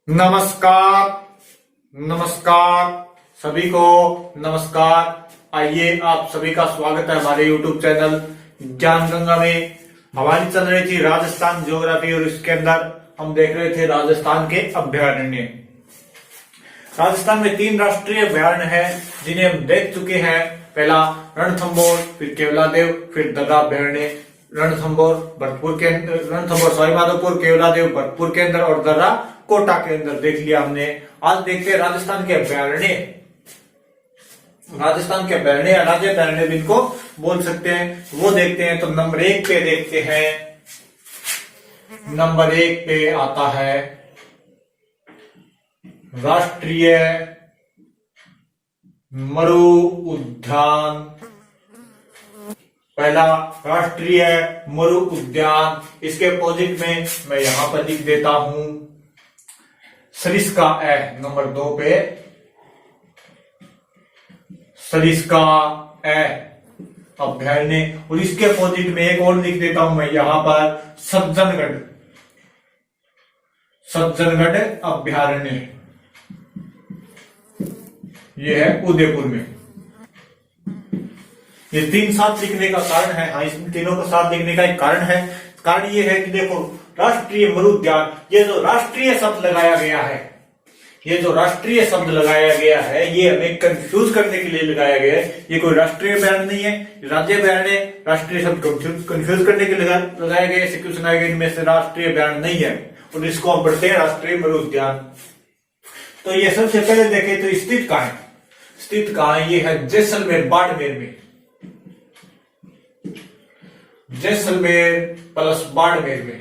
नमस्कार। नमस्कार सभी को। नमस्कार। आइए आप सभी का स्वागत है हमारे YouTube चैनल ज्ञान गंगा में। हमारी चल रही थी राजस्थान ज्योग्राफी और इसके अंदर हम देख रहे थे राजस्थान के अभ्यारण्य। राजस्थान में 3 राष्ट्रीय अभ्यारण्य हैं जिन्हें हम देख चुके हैं। पहला रणथंभौर, फिर केवलादेव, फिर दर्रा अभ्यारण्य। रणथंभौर सवाईमाधोपुर, केवलादेव भरतपुर के अंदर और दर्रा कोटा के अंदर देख लिया हमने। आज देखते हैं राजस्थान के अभ्यारण्य। राजस्थान के अभ्यारण्य या राज्य अभ्यारण्य भी इनको बोल सकते हैं, वो देखते हैं। तो नंबर 1 पे देखते हैं। नंबर 1 पे आता है राष्ट्रीय मरु उद्यान। पहला राष्ट्रीय मरु उद्यान। इसके अपोजिट में मैं यहां पर लिख देता हूं सरिस्का ए। नंबर 2 पे सरिस्का ए अभ्यारण्य। और इसके अपोजिट में एक और लिख देता हूं मैं यहां पर सज्जनगढ़ अभ्यारण्य। यह है उदयपुर में। ये 3 साथ लिखने का कारण है। हाँ, इन तीनों को साथ लिखने का एक कारण है। कारण ये है कि देखो, राष्ट्रीय मरु उद्यान, ये जो राष्ट्रीय शब्द लगाया गया है, ये हमें कंफ्यूज करने के लिए लगाया गया है। ये कोई राष्ट्रीय अभ्यारण्य नहीं है, राज्य अभ्यारण्य। राष्ट्रीय शब्द कंफ्यूज करने के लिए लगाया गया है। क्वेश्चन आएगा इनमें से राष्ट्रीय अभ्यारण्य नहीं है, और इसको हम पढ़ते हैं राष्ट्रीय मरु उद्यान। तो ये सबसे पहले देखें तो स्थित कहाँ है? ये है जैसलमेर बाड़मेर में। जैसलमेर प्लस बाड़मेर में।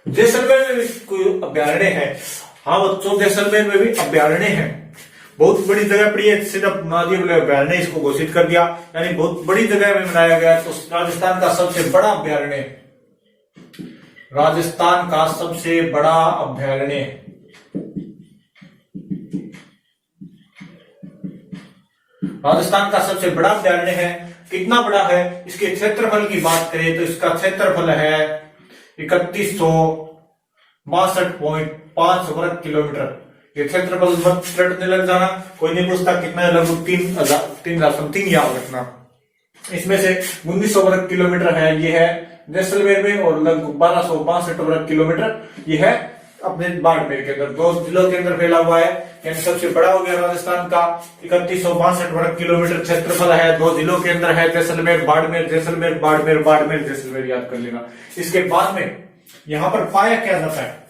जैसलमेर में भी कोई अभ्यारण्य है? हाँ बच्चों, जैसलमेर में भी अभ्यारण्य है। बहुत बड़ी जगह पड़ी है, सिर्फ नादिया अभ्यारण्य इसको घोषित कर दिया, यानी बहुत बड़ी जगह में बनाया गया। तो राजस्थान का सबसे बड़ा अभ्यारण्य, राजस्थान का सबसे बड़ा अभ्यारण्य राजस्थान का सबसे बड़ा अभ्यारण्य है। कितना बड़ा है? इसके क्षेत्रफल की बात करें तो इसका क्षेत्रफल है 3162.5 वर्ग किलोमीटर। ये क्षेत्रफल मत रटने लग जाना, कोई नहीं पूछता कितना है, लगभग 3,000 समथिंग याद रखना। इसमें से 1900 वर्ग किलोमीटर है, ये है जैसलमेर में, और लगभग 1262 वर्ग किलोमीटर ये है अपने बाड़मेर के अंदर। 2 जिलों के अंदर फैला हुआ है, यानी सबसे बड़ा हो गया राजस्थान का। 3162 वर्ग किलोमीटर क्षेत्रफल है, 2 जिलों के अंदर है, जैसलमेर बाड़मेर, जैसलमेर बाड़मेर, बाड़मेर जैसलमेर, याद कर लेना। इसके बाद में यहां पर पाया क्या जाता है,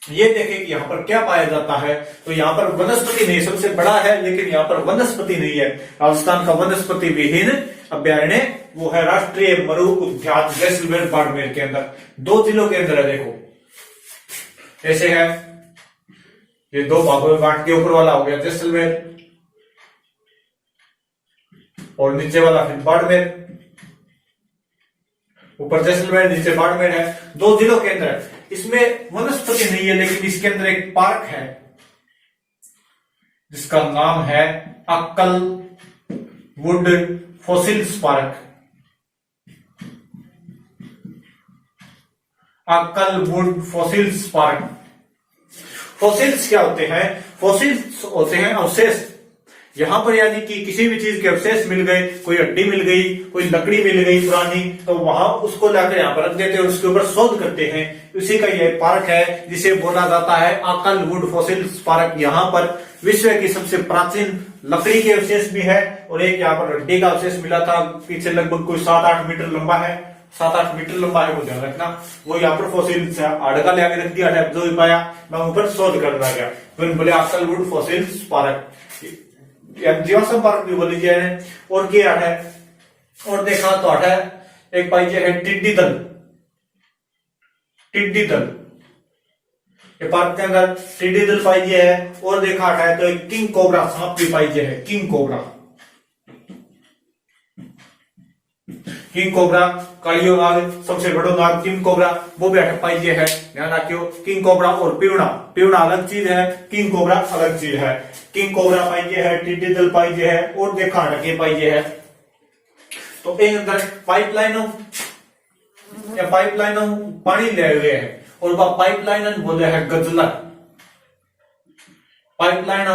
ये देखें कि यहां पर क्या पाया जाता है। तो यहां पर वनस्पति नहीं, सबसे बड़ा है लेकिन यहां पर वनस्पति नहीं है। राजस्थान का वनस्पति विहीन अभ्यारण्य वो है राष्ट्रीय मरु उद्यान जैसलमेर बाड़मेर के अंदर। 2 जिलों के अंदर है। देखो ऐसे है, ये 2 भागों में बांट के ऊपर वाला हो गया जैसलमेर, और नीचे वाला फिर बाड़मेर। ऊपर जैसलमेर, नीचे बाड़मेर है। 2 जिलों के अंदर है। इसमें वनस्पति नहीं है, लेकिन इसके अंदर एक पार्क है जिसका नाम है अक्कल वुड फॉसिल्स पार्क। अक्कल वुड फॉसिल्स पार्क। फॉसिल्स क्या होते हैं? फॉसिल्स होते हैं अवशेष। यहां पर यानी कि किसी भी चीज के अवशेष मिल गए, कोई हड्डी मिल गई, कोई लकड़ी मिल गई पुरानी, तो वहां उसको लाकर यहां पर रख देते हैं और उसके ऊपर शोध करते हैं। उसी का यह पार्क है जिसे बोला जाता है अक्कल वुड फॉसिल्स पार्क। यहां पर विश्व की सबसे प्राचीन लकड़ी के अवशेष भी है, और एक यहाँ पर हड्डी का अवशेष मिला था पीछे, लगभग कोई 7-8 मीटर लंबा है। 7-8 मीटर लंबा है, वो ध्यान रखना। वो यहाँ पर फॉसिल्स है, हाड़ का ले रख दिया, जो भी पाया मैं ऊपर शोध करना गया, फिर बोले अक्कल वुड फॉसिल्स पार्क, जीवाश्म पार्क भी बोली जाए। और क्या है? और देखा तो है एक पाइजे है टिड्डी दल। ये पार्क के अंदर टिड्डी दल पाइजे है। और देखा है तो एक किंग कोबरा सांप भी पाइजे है। किंग कोबरा कालियो नाग, सबसे बड़ो नाग किंग कोबरा, वो भी पाइजे है। ध्यान रखियो, किंग कोबरा और पिवना अलग चीज है, किंग कोबरा अलग चीज है। किंग कोबरा पाइजे है, टिड्डी दल पाइजे है, और देखा के पाइजे है। तो एक अंदर पाइपलाइनों पानी ले हुए हैं, और पाइपलाइन बोले है गजलर। पाइपलाइन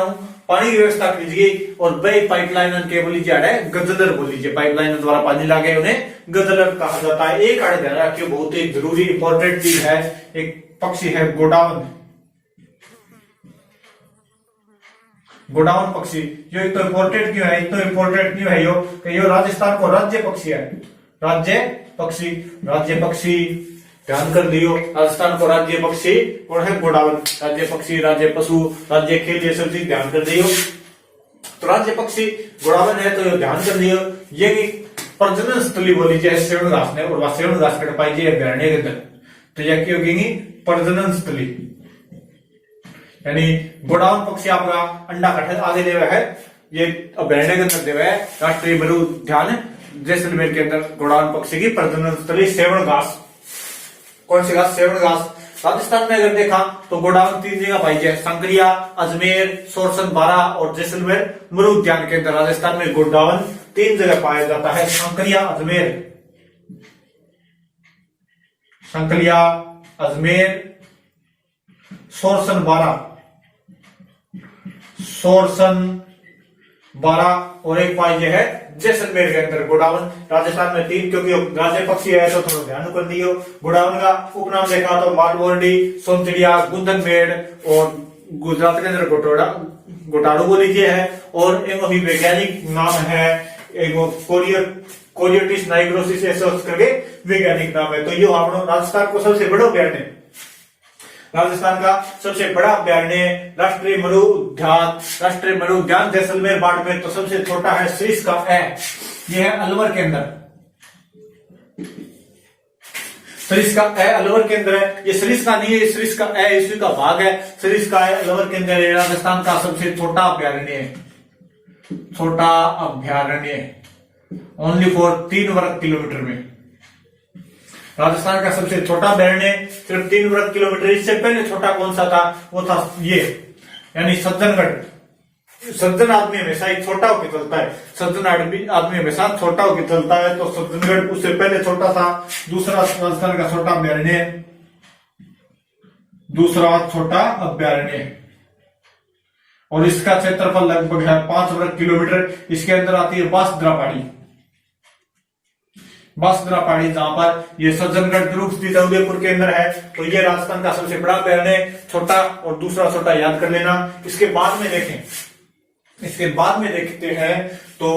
पानी की व्यवस्था कीजिए और वे पाइपलाइन के बोली जाए गजलर बोल लीजिए। पाइपलाइन द्वारा पानी लागे उन्हें गजलर कहा जाता है। एक आड़ ध्यान रखिए, बहुत ही जरूरी इंपॉर्टेंट चीज है। एक पक्षी है गोडाउन। गोडाउन पक्षी जो इतना इंपॉर्टेंट क्यों है? इतना इंपॉर्टेंट क्यों है कि यो राजस्थान को राज्य पक्षी है। राज्य पक्षी, राज्य पक्षी ध्यान कर लियो। राजस्थान को राज्य पक्षी और है गोडाउन। राज्य पक्षी, राज्य पशु, राज्य खेल, ये सब चीज ध्यान कर लियो। तो राज्य पक्षी गोडाउन है तो ध्यान कर लियो। ये प्रजनन स्थली बोली जाए सेवन घास ने, और सेवन घास कट पाई जाए अभ्यारण्य के अंदर। तो यह क्या होगी? प्रजनन स्थली, यानी गोडाउन पक्षी आपका अंडा कट आगे देवा है, ये अभ्यारण्य के अंदर देवा है। राष्ट्रीय मरु उद्यान जैसलमेर के अंदर गोडाउन पक्षी की प्रजनन स्थली सेवन घास। कौन सी घास? सेवन घास। राजस्थान में अगर देखा तो गोडाउन 3 जगह पाई जाए, संकरिया, अजमेर, सोरसन बारा और जैसलमेर मरु उद्यान के अंदर। राजस्थान में गोडाउन 3 जगह पाया जाता है, संकरिया, अजमेर, संकरिया, अजमेर, सोरसन बारा, सोरसन बारा और एक पाई है जैसलमेर के अंदर गोडाउन। राजस्थान में 3, क्योंकि राज्य पक्षी है तो थोड़ा ध्यान कर दियो। गोडाउन का उपनाम देखा तो मालबोर्डी, सोनचिड़िया, गुंदनमेड़ और गुजरात के अंदर गोटाड़ू बोली है। और एक अभी वैज्ञानिक नाम है कोरियोटिस नाइग्रोसिस ऐसा करके वैज्ञानिक नाम है। तो ये राजस्थान को सबसे बड़ा अभ्यारण्य, राजस्थान का सबसे बड़ा अभ्यारण्य राष्ट्रीय मरु उद्यान जैसलमेर बाड़मेर। तो सबसे छोटा है सरिस्का ए, यह है अलवर के अंदर। सरिस्का ए अलवर के अंदर है। ये सरिस्का नहीं है, सरिस्का ए इसी का भाग है। सरिस्का ए अलवर के अंदर है। राजस्थान का सबसे छोटा अभ्यारण्य है, छोटा अभ्यारण्य ओनली फॉर 3 वर्ग किलोमीटर में। राजस्थान का सबसे छोटा अभ्यारण्य सिर्फ 3 वर्ग किलोमीटर। इससे पहले छोटा कौन सा था? वो था ये, यानी सज्जनगढ़। सज्जन आदमी हमेशा ही छोटा होकर चलता है, सज्जन आदमी हमेशा छोटा होकर चलता है। तो सज्जनगढ़ उससे पहले छोटा था। दूसरा राजस्थान का छोटा अभ्यारण्य, दूसरा छोटा अभ्यारण्य, और इसका क्षेत्रफल लगभग है 5 वर्ग किलोमीटर। इसके अंदर आती है बांसदरा पहाड़ी, बांसदरा पहाड़ी, जहां पर ये सज्जनगढ़ दुर्ग स्थित है, उदयपुर के अंदर है। तो ये राजस्थान का सबसे बड़ा अभ्यारण्य, छोटा और दूसरा छोटा याद कर लेना। इसके बाद में देखें, इसके बाद में देखते हैं तो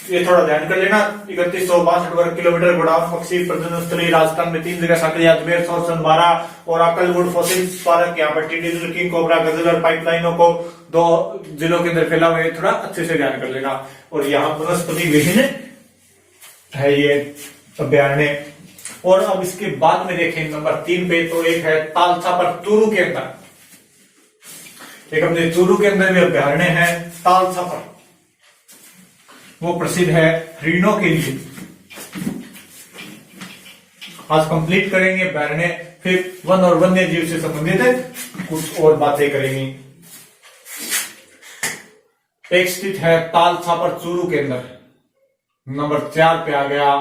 ये थोड़ा ध्यान कर लेना। 3162 वर्ग किलोमीटर गोडाउन पक्षी प्रजनन स्थली राजस्थान में 3 जगह, संकरिया, अजमेर, सोरसन बारा और अक्कलकोट फॉसिल पार्क। यहाँ पर टिड्डी, किंग कोबरा, गजलर पाइपलाइनों को 2 जिलों के अंदर फैला हुआ है, थोड़ा अच्छे से ध्यान कर लेना। और यहाँ वनस्पति विहीन है ये अभ्यारण्य। और अब इसके बाद में देखें नंबर 3 पे, तो एक है तालछापर चूरू के अंदर। एक अपने चूरू के अंदर भी अभ्यारण्य है तालछापर, वो प्रसिद्ध है हरिणों के लिए। आज कंप्लीट करेंगे अभ्यारण्य, फिर वन और वन्य जीव से संबंधित कुछ और बातें करेंगे। एक स्थित है तालछापर चूरू के अंदर, नंबर 4 पे आ गया।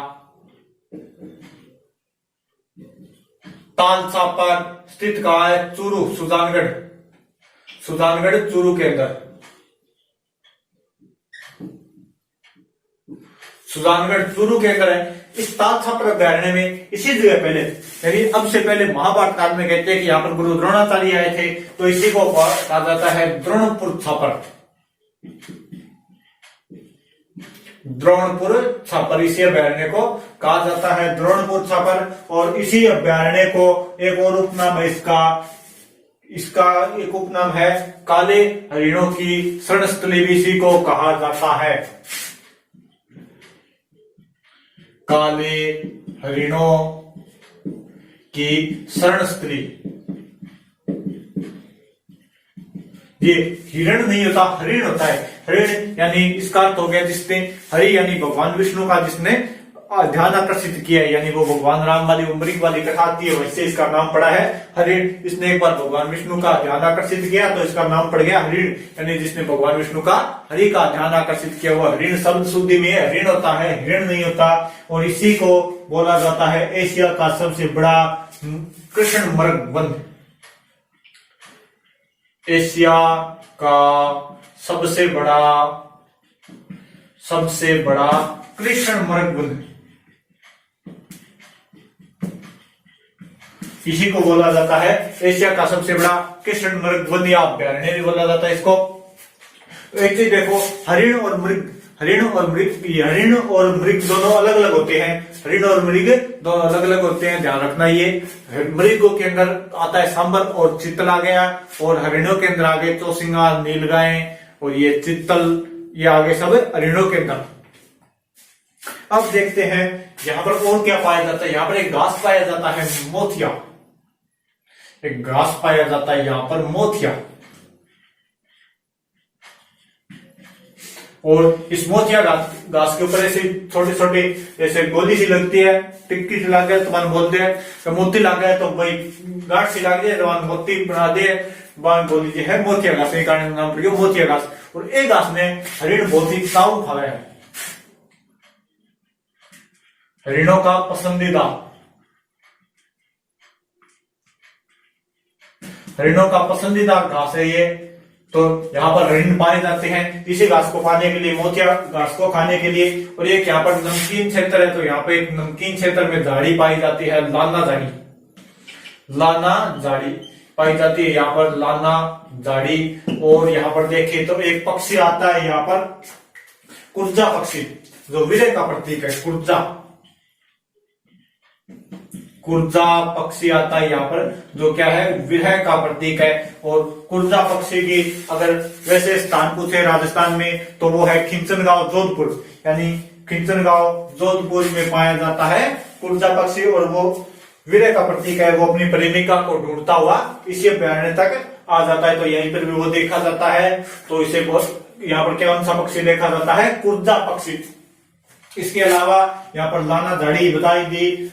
तालछापर स्थित कहां है? चूरू, सुजानगढ़, सुजानगढ़ चूरू के अंदर। सुजानगढ़ चूरू के अंदर है। इस तालछापर अभ्यारण्य में इसी जगह पहले, यानी अब से पहले महाभारत काल में कहते हैं कि यहाँ पर गुरु द्रोणाचार्य आए थे, तो इसी को कहा जाता है द्रोणपुर छापर। द्रोणपुर छापर, इसी अभ्यारण्य को कहा जाता है द्रोणपुर छापर। और इसी अभ्यारण्य को एक और उपनाम है इसका एक उपनाम है काले हरिणों की शरणस्थली भी इसी को कहा जाता है। काले हरिणों की शरणस्थली। ये हिरण नहीं होता, हरिण होता है। हरिण यानी इसका अर्थ हो गया जिसने, हरि यानी भगवान विष्णु का जिसने ध्यान आकर्षित किया है, यानी वो भगवान राम वाली उम्रीक वाली कथा आती है, वैसे इसका नाम पड़ा है हरिण। इसने एक बार भगवान विष्णु का ध्यान आकर्षित किया तो इसका नाम पड़ गया हरिण, यानी जिसने भगवान विष्णु का हरि का ध्यान आकर्षित किया हुआ। हरिण शब्द शुद्धि में हरिण होता है, हिरण नहीं होता। और इसी को बोला जाता है एशिया का सबसे बड़ा कृष्णमृग वन, एशिया का सबसे बड़ा कृष्णमृग वन, इसी को बोला जाता है एशिया का सबसे बड़ा कृष्णमृग वन या अभयारण्य भी बोला जाता है इसको। एक चीज देखो, हरिण और मृग दोनों अलग अलग होते हैं। हरिण और मृग दोनों अलग अलग होते हैं, ध्यान रखना। ये मृगों के अंदर आता है सांबर और चित्तल आ गया, और हरिणों के अंदर आ गए चौसिंगा, नीलगाय और ये चित्तल, ये आगे सब हरिणों के अंदर। अब देखते हैं यहाँ पर और क्या पाया जाता है। यहाँ पर एक घास पाया जाता है मोथिया, एक घास पाया जाता है यहाँ पर मोथिया, और इस मोतिया घास के ऊपर ऐसे छोटी छोटी ऐसे गोली सी लगती है, टिक्की सी लग गया तो मन बोलते हैं, तो मोती लग गया तो भाई गांठ सी लग जाए तो मन मोती बना दे, बान गोली जो है मोतिया घास, के कारण नाम पड़ गया मोतिया घास। और एक घास ने हरिण बहुत ही ताऊ खाया है, हरिणों का पसंदीदा घास है ये। तो यहाँ पर हरिण पाए जाते हैं इसी घास को खाने के लिए, मोतिया घास को खाने के लिए। और एक यहाँ पर नमकीन क्षेत्र है, तो यहाँ पे एक नमकीन क्षेत्र में झाड़ी पाई जाती है, लाना झाड़ी पाई जाती है यहाँ पर, लाना झाड़ी। और यहाँ पर देखें तो एक पक्षी आता है यहाँ पर, कुर्जा पक्षी, जो विरह का प्रतीक है। कुर्जा पक्षी आता है यहाँ पर, जो क्या है, विरह का प्रतीक है। और कुर्जा पक्षी की अगर वैसे स्थान पूछे राजस्थान में तो वो है खिंचनगांव जोधपुर, यानी खिंचनगांव जोधपुर में पाया जाता है कुर्जा पक्षी। और वो विरह का प्रतीक है, वो अपनी प्रेमिका को ढूंढता हुआ इसी अभ्यारण्य तक आ जाता है, तो यहीं पर भी वो देखा जाता है। तो इसे यहाँ पर कौन सा पक्षी देखा जाता है, कुर्जा पक्षी। इसके अलावा यहाँ पर लाना झाड़ी बताई दी,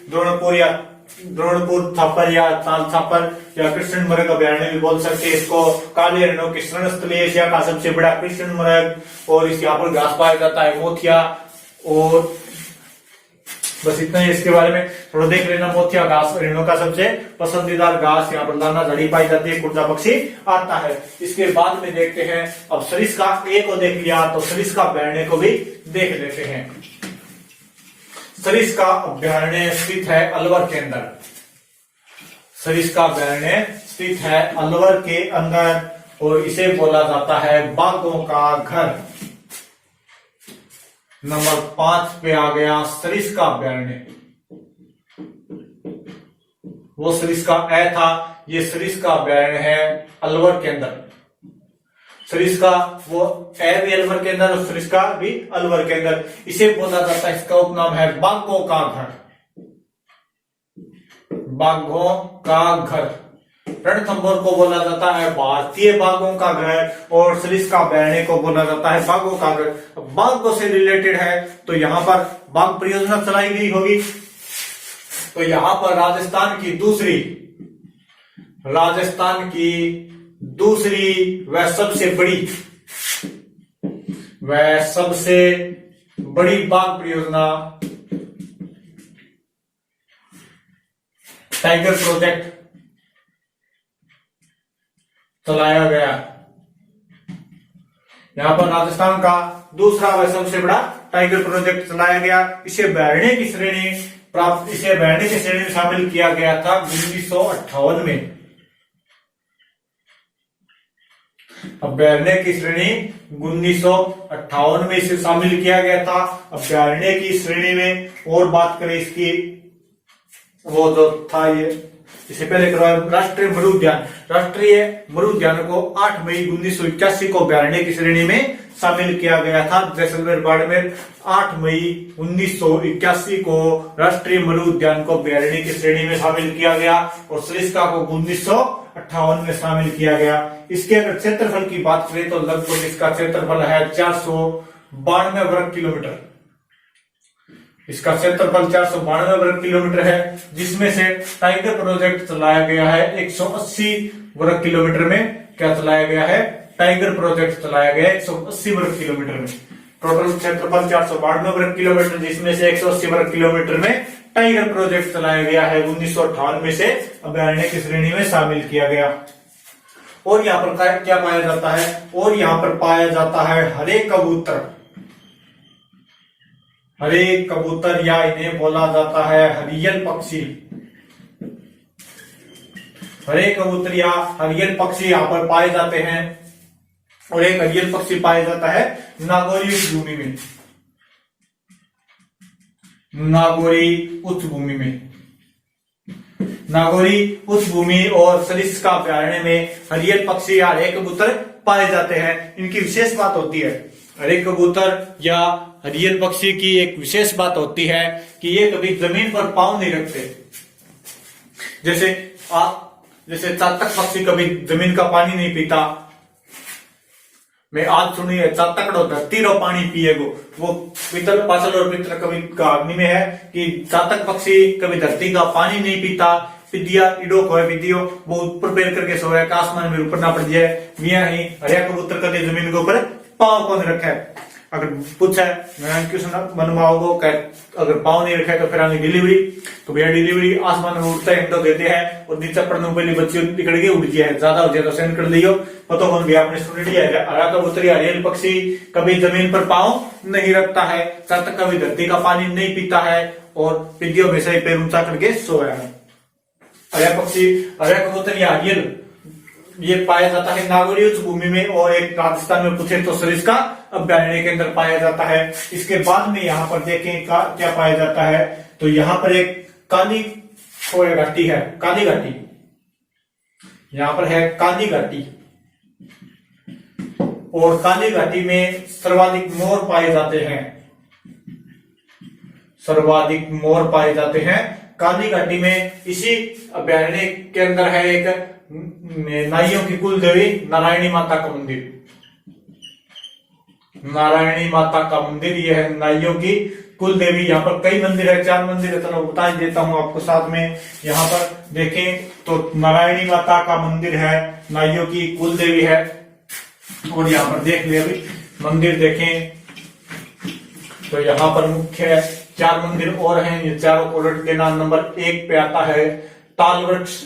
द्रोणपुर थापर या ताल थापर या कृष्णमृग अभ्यारण्य भी बोल सकते हैं इसको। काले हरिणों की शरण स्थल, एशिया का सबसे बड़ा कृष्णमृग, और इस यहाँ पर घास पाया जाता है मोतिया। और बस इतना ही इसके बारे में थोड़ा देख लेना। मोतिया घास हरिणों का सबसे पसंदीदा घास, यहाँ पर लाना झाड़ी पाई जाती है, कुर्जा पक्षी आता है। इसके बाद में देखते हैं, अब सरिस्का ए को देख लिया तो सरिस्का अभ्यारण्य को भी देख लेते हैं। सरिस्का अभ्यारण्य स्थित है अलवर के अंदर, सरिस्का अभ्यारण्य स्थित है अलवर के अंदर, और इसे बोला जाता है बाघों का घर। नंबर 5 पे आ गया सरिस्का अभ्यारण्य, वो सरिस्का ए था, ये सरिस्का अभ्यारण्य है अलवर के अंदर। सरिस्का वो ए भी अलवर के अंदर और सरिस्का भी अलवर के अंदर, इसे बोला जाता है, इसका उपनाम है बाघों का घर, बाघों का घर। रणथंभौर को बोला जाता है भारतीय बाघों का घर, और सरिस्का अभ्यारण्य को बोला जाता है बाघों का घर। बाघों से रिलेटेड है तो यहाँ पर बाघ परियोजना चलाई गई होगी, तो यहाँ पर राजस्थान की दूसरी वह सबसे बड़ी बाघ परियोजना टाइगर प्रोजेक्ट चलाया गया। यहाँ पर राजस्थान का दूसरा व सबसे बड़ा टाइगर प्रोजेक्ट चलाया गया। इसे अभ्यारण्य की श्रेणी में शामिल किया गया था 1958 में। अभ्यारण्य की श्रेणी 1958 में इसे शामिल किया गया था अभ्यारण्य की श्रेणी में। और बात करें इसकी, वो जो था ये इससे पहले राष्ट्रीय मरु उद्यान को 8 मई 1981 को अभ्यारण्य की श्रेणी में शामिल किया गया था। जैसलमेर बाड़मेर 8 मई 1981 को राष्ट्रीय मरु उद्यान को अभ्यारण्य की श्रेणी में शामिल किया गया, और सरिस्का को 1958 में शामिल किया गया। इसके अगर क्षेत्रफल की बात करें तो लगभग इसका क्षेत्रफल है 492 वर्ग किलोमीटर। इसका क्षेत्रफल 492 वर्ग किलोमीटर है, जिसमें से टाइगर प्रोजेक्ट चलाया गया है 180 वर्ग किलोमीटर में। क्या चलाया गया है? टाइगर प्रोजेक्ट चलाया गया है 180 वर्ग किलोमीटर में। टोटल क्षेत्रफल 492 वर्ग किलोमीटर, जिसमें से 180 वर्ग किलोमीटर में टाइगर प्रोजेक्ट चलाया गया है। 1998 से अभयारण्य की श्रेणी में शामिल किया गया। और यहाँ पर क्या पाया जाता है, और यहाँ पर पाया जाता है हरे कबूतर। हरे कबूतर या इन्हें बोला जाता है हरियल पक्षी। हरे कबूतर या हरियल पक्षी यहाँ पर पाए जाते हैं। और एक हरियल पक्षी पाया जाता है नागौरी उच्च भूमि में। नागौरी उच्च भूमि में, नागौरी उच्च भूमि और सरिस्का अभयारण्य में हरियल पक्षी या हरे कबूतर पाए जाते हैं। इनकी विशेष बात होती है, हरे कबूतर या हरियल पक्षी की एक विशेष बात होती है कि ये कभी जमीन पर पांव नहीं रखते। जैसे चातक पक्षी कभी जमीन का पानी नहीं पीता। मैं आज सुनिए चातकड़ो धरती रो पानी पिएगो, वो पितल पाचल और पितल कभी कहानी में है कि चातक पक्षी कभी धरती का पानी नहीं पीता। पिदिया इडो खोए पिदियो वो ऊपर पैर करके सोया, आसमान में ऊपर ना पड़ जाए। मियाँ ही हरिया कबूतर कदे जमीन के ऊपर पांव कौन रखा है। अगर पूछा है क्यों सुना मनवाओगो, अगर पाँव नहीं रखा है तो फिर आगे डिलीवरी, तो भैया डिलीवरी आसमान में उड़ता है तो देते हैं और नीचे पड़ने पहले बच्चे निकल के उड़ जाए, ज्यादा हो जाए तो सेंड कर लियो। पता कौन भैया आपने सुन लिया है। हरा कबूतर या हरियल पक्षी कभी जमीन पर पाँव नहीं रखता है, चातक कभी धरती का पानी नहीं पीता है और पिदियो हमेशा ही पैर ऊंचा करके सोया है। हरा पक्षी, हरा कबूतर या हरियल ये पाया जाता है नागौरी उच्च भूमि में, और एक राजस्थान में पूछे तो सरिस्का अभयारण्य के अंदर पाया जाता है। इसके बाद में यहाँ पर देखें क्या पाया जाता है, तो यहाँ पर एक काली खोया घाटी है, काली घाटी। यहाँ पर है काली घाटी, और काली घाटी में सर्वाधिक मोर पाए जाते हैं। सर्वाधिक मोर पाए जाते हैं काली घाटी में। इसी अभयारण्य के अंदर है एक नाइयों की कुल देवी नारायणी माता का मंदिर। नारायणी माता का मंदिर, यह है नाइयों की कुल देवी। यहाँ पर कई मंदिर है, 4 मंदिर है, चलो बता देता हूँ आपको साथ में। यहाँ पर देखें तो नारायणी माता का मंदिर है, नाइयों की कुल देवी है। और यहाँ पर देख ले अभी मंदिर देखें तो यहाँ पर मुख्य 4 मंदिर और हैं, ये चारों को रट देना। नंबर 1 पे आता है ताल वृक्ष,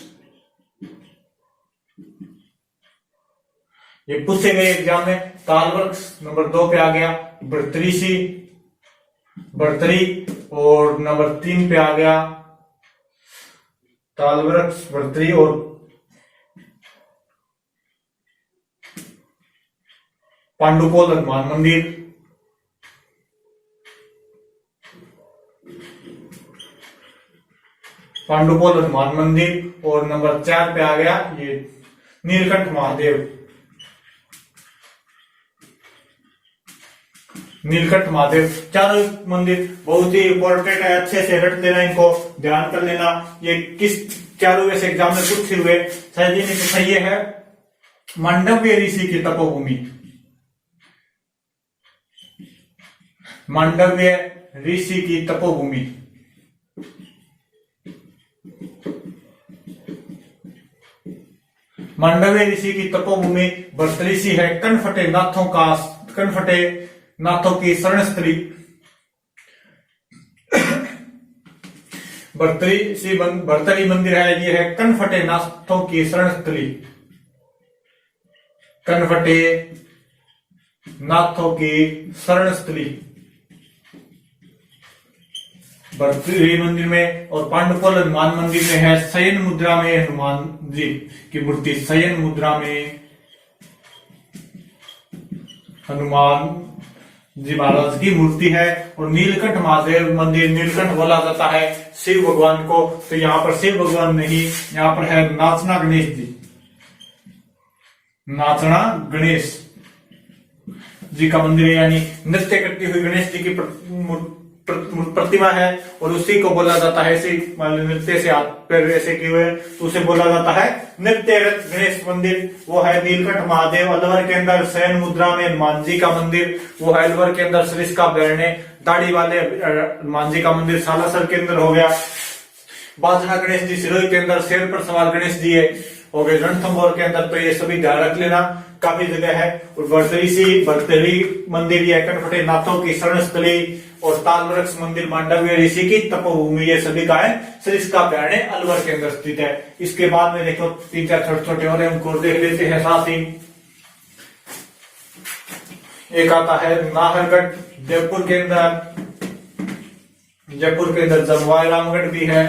ये पूछे गए एग्जाम में, ताल वृक्ष। नंबर 2 पे आ गया बर्तरीसी, बर्तरी। और नंबर 3 पे आ गया ताल वृक्ष, बर्तरी और पांडुपोल हनुमान मंदिर। पांडुपोल हनुमान मंदिर। और नंबर 4 पे आ गया ये नीलकंठ महादेव, नीलकंठ महादेव। चारों मंदिर बहुत ही इंपॉर्टेंट है, अच्छे से रट लेना, इनको ध्यान कर लेना। ये किस चारों में से एग्जाम में पूछे हुए शायद ये पूछा, ये है मांडव्य ऋषि की तपोभूमि। मांडव्य ऋषि की तपोभूमि, मांडव्य ऋषि की तपोभूमि बर्तरीसी है। कनफटे नाथों का, कनफटे नाथों की शरण स्थली। भर्तरी मंदिर है, ये है कनफटे नाथों की शरण स्थली। कनफटे नाथों की शरण स्थली भर्तरी मंदिर में। और पांडुपोल हनुमान मंदिर में है शयन मुद्रा में हनुमान जी की मूर्ति। शयन मुद्रा में हनुमान जी महाराज की मूर्ति है। और नीलकंठ महादेव मंदिर, नीलकंठ बोला जाता है शिव भगवान को, तो यहाँ पर शिव भगवान नहीं, यहाँ पर है नाचना गणेश जी। नाचना गणेश जी का मंदिर है, यानी नृत्य करती हुई गणेश जी की प्रतिमा है। और उसी को बोला जाता है, ऐसे नृत्य से हाथ पैर ऐसे किए हुए, तो उसे बोला जाता है नृत्य गणेश मंदिर। वो है नीलकंठ महादेव। अलवर के अंदर शयन मुद्रा में हनुमान जी का मंदिर, वो है अलवर के अंदर सरिस्का अभयारण्य। दाढ़ी वाले हनुमान जी का मंदिर सालासर के अंदर हो गया। बाजना गणेश जी सिरोही के अंदर, शेर पर सवार गणेश जी है हो गए रणथंभौर के अंदर। तो ये सभी ध्यान रख लेना, काफी जगह है। और बर्तरी मंदिर, ये कनफटे नाथों की शरण स्थली। और तालवृक्ष मंदिर, मांडव्य ऋषि की तपोभूमि, ये सभी का है सरिस्का अभ्यारण्य अलवर के अंदर स्थित है। इसके बाद में देखो 3-4 छोटे छोटे और उनको देख लेते हैं साथ ही। एक आता है नाहरगढ़ जयपुर के अंदर, जयपुर के अंदर जमवाई रामगढ़ भी है।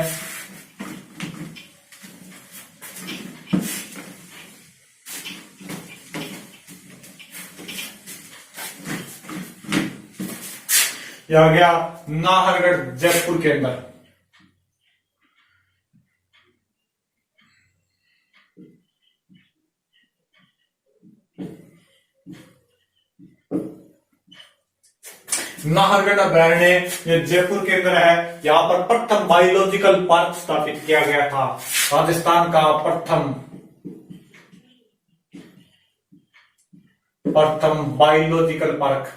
यह आ गया नाहरगढ़ जयपुर के अंदर। नाहरगढ़ अभ्यारण्य ये जयपुर के अंदर है। यहाँ पर प्रथम बायोलॉजिकल पार्क स्थापित किया गया था, राजस्थान का प्रथम बायोलॉजिकल पार्क।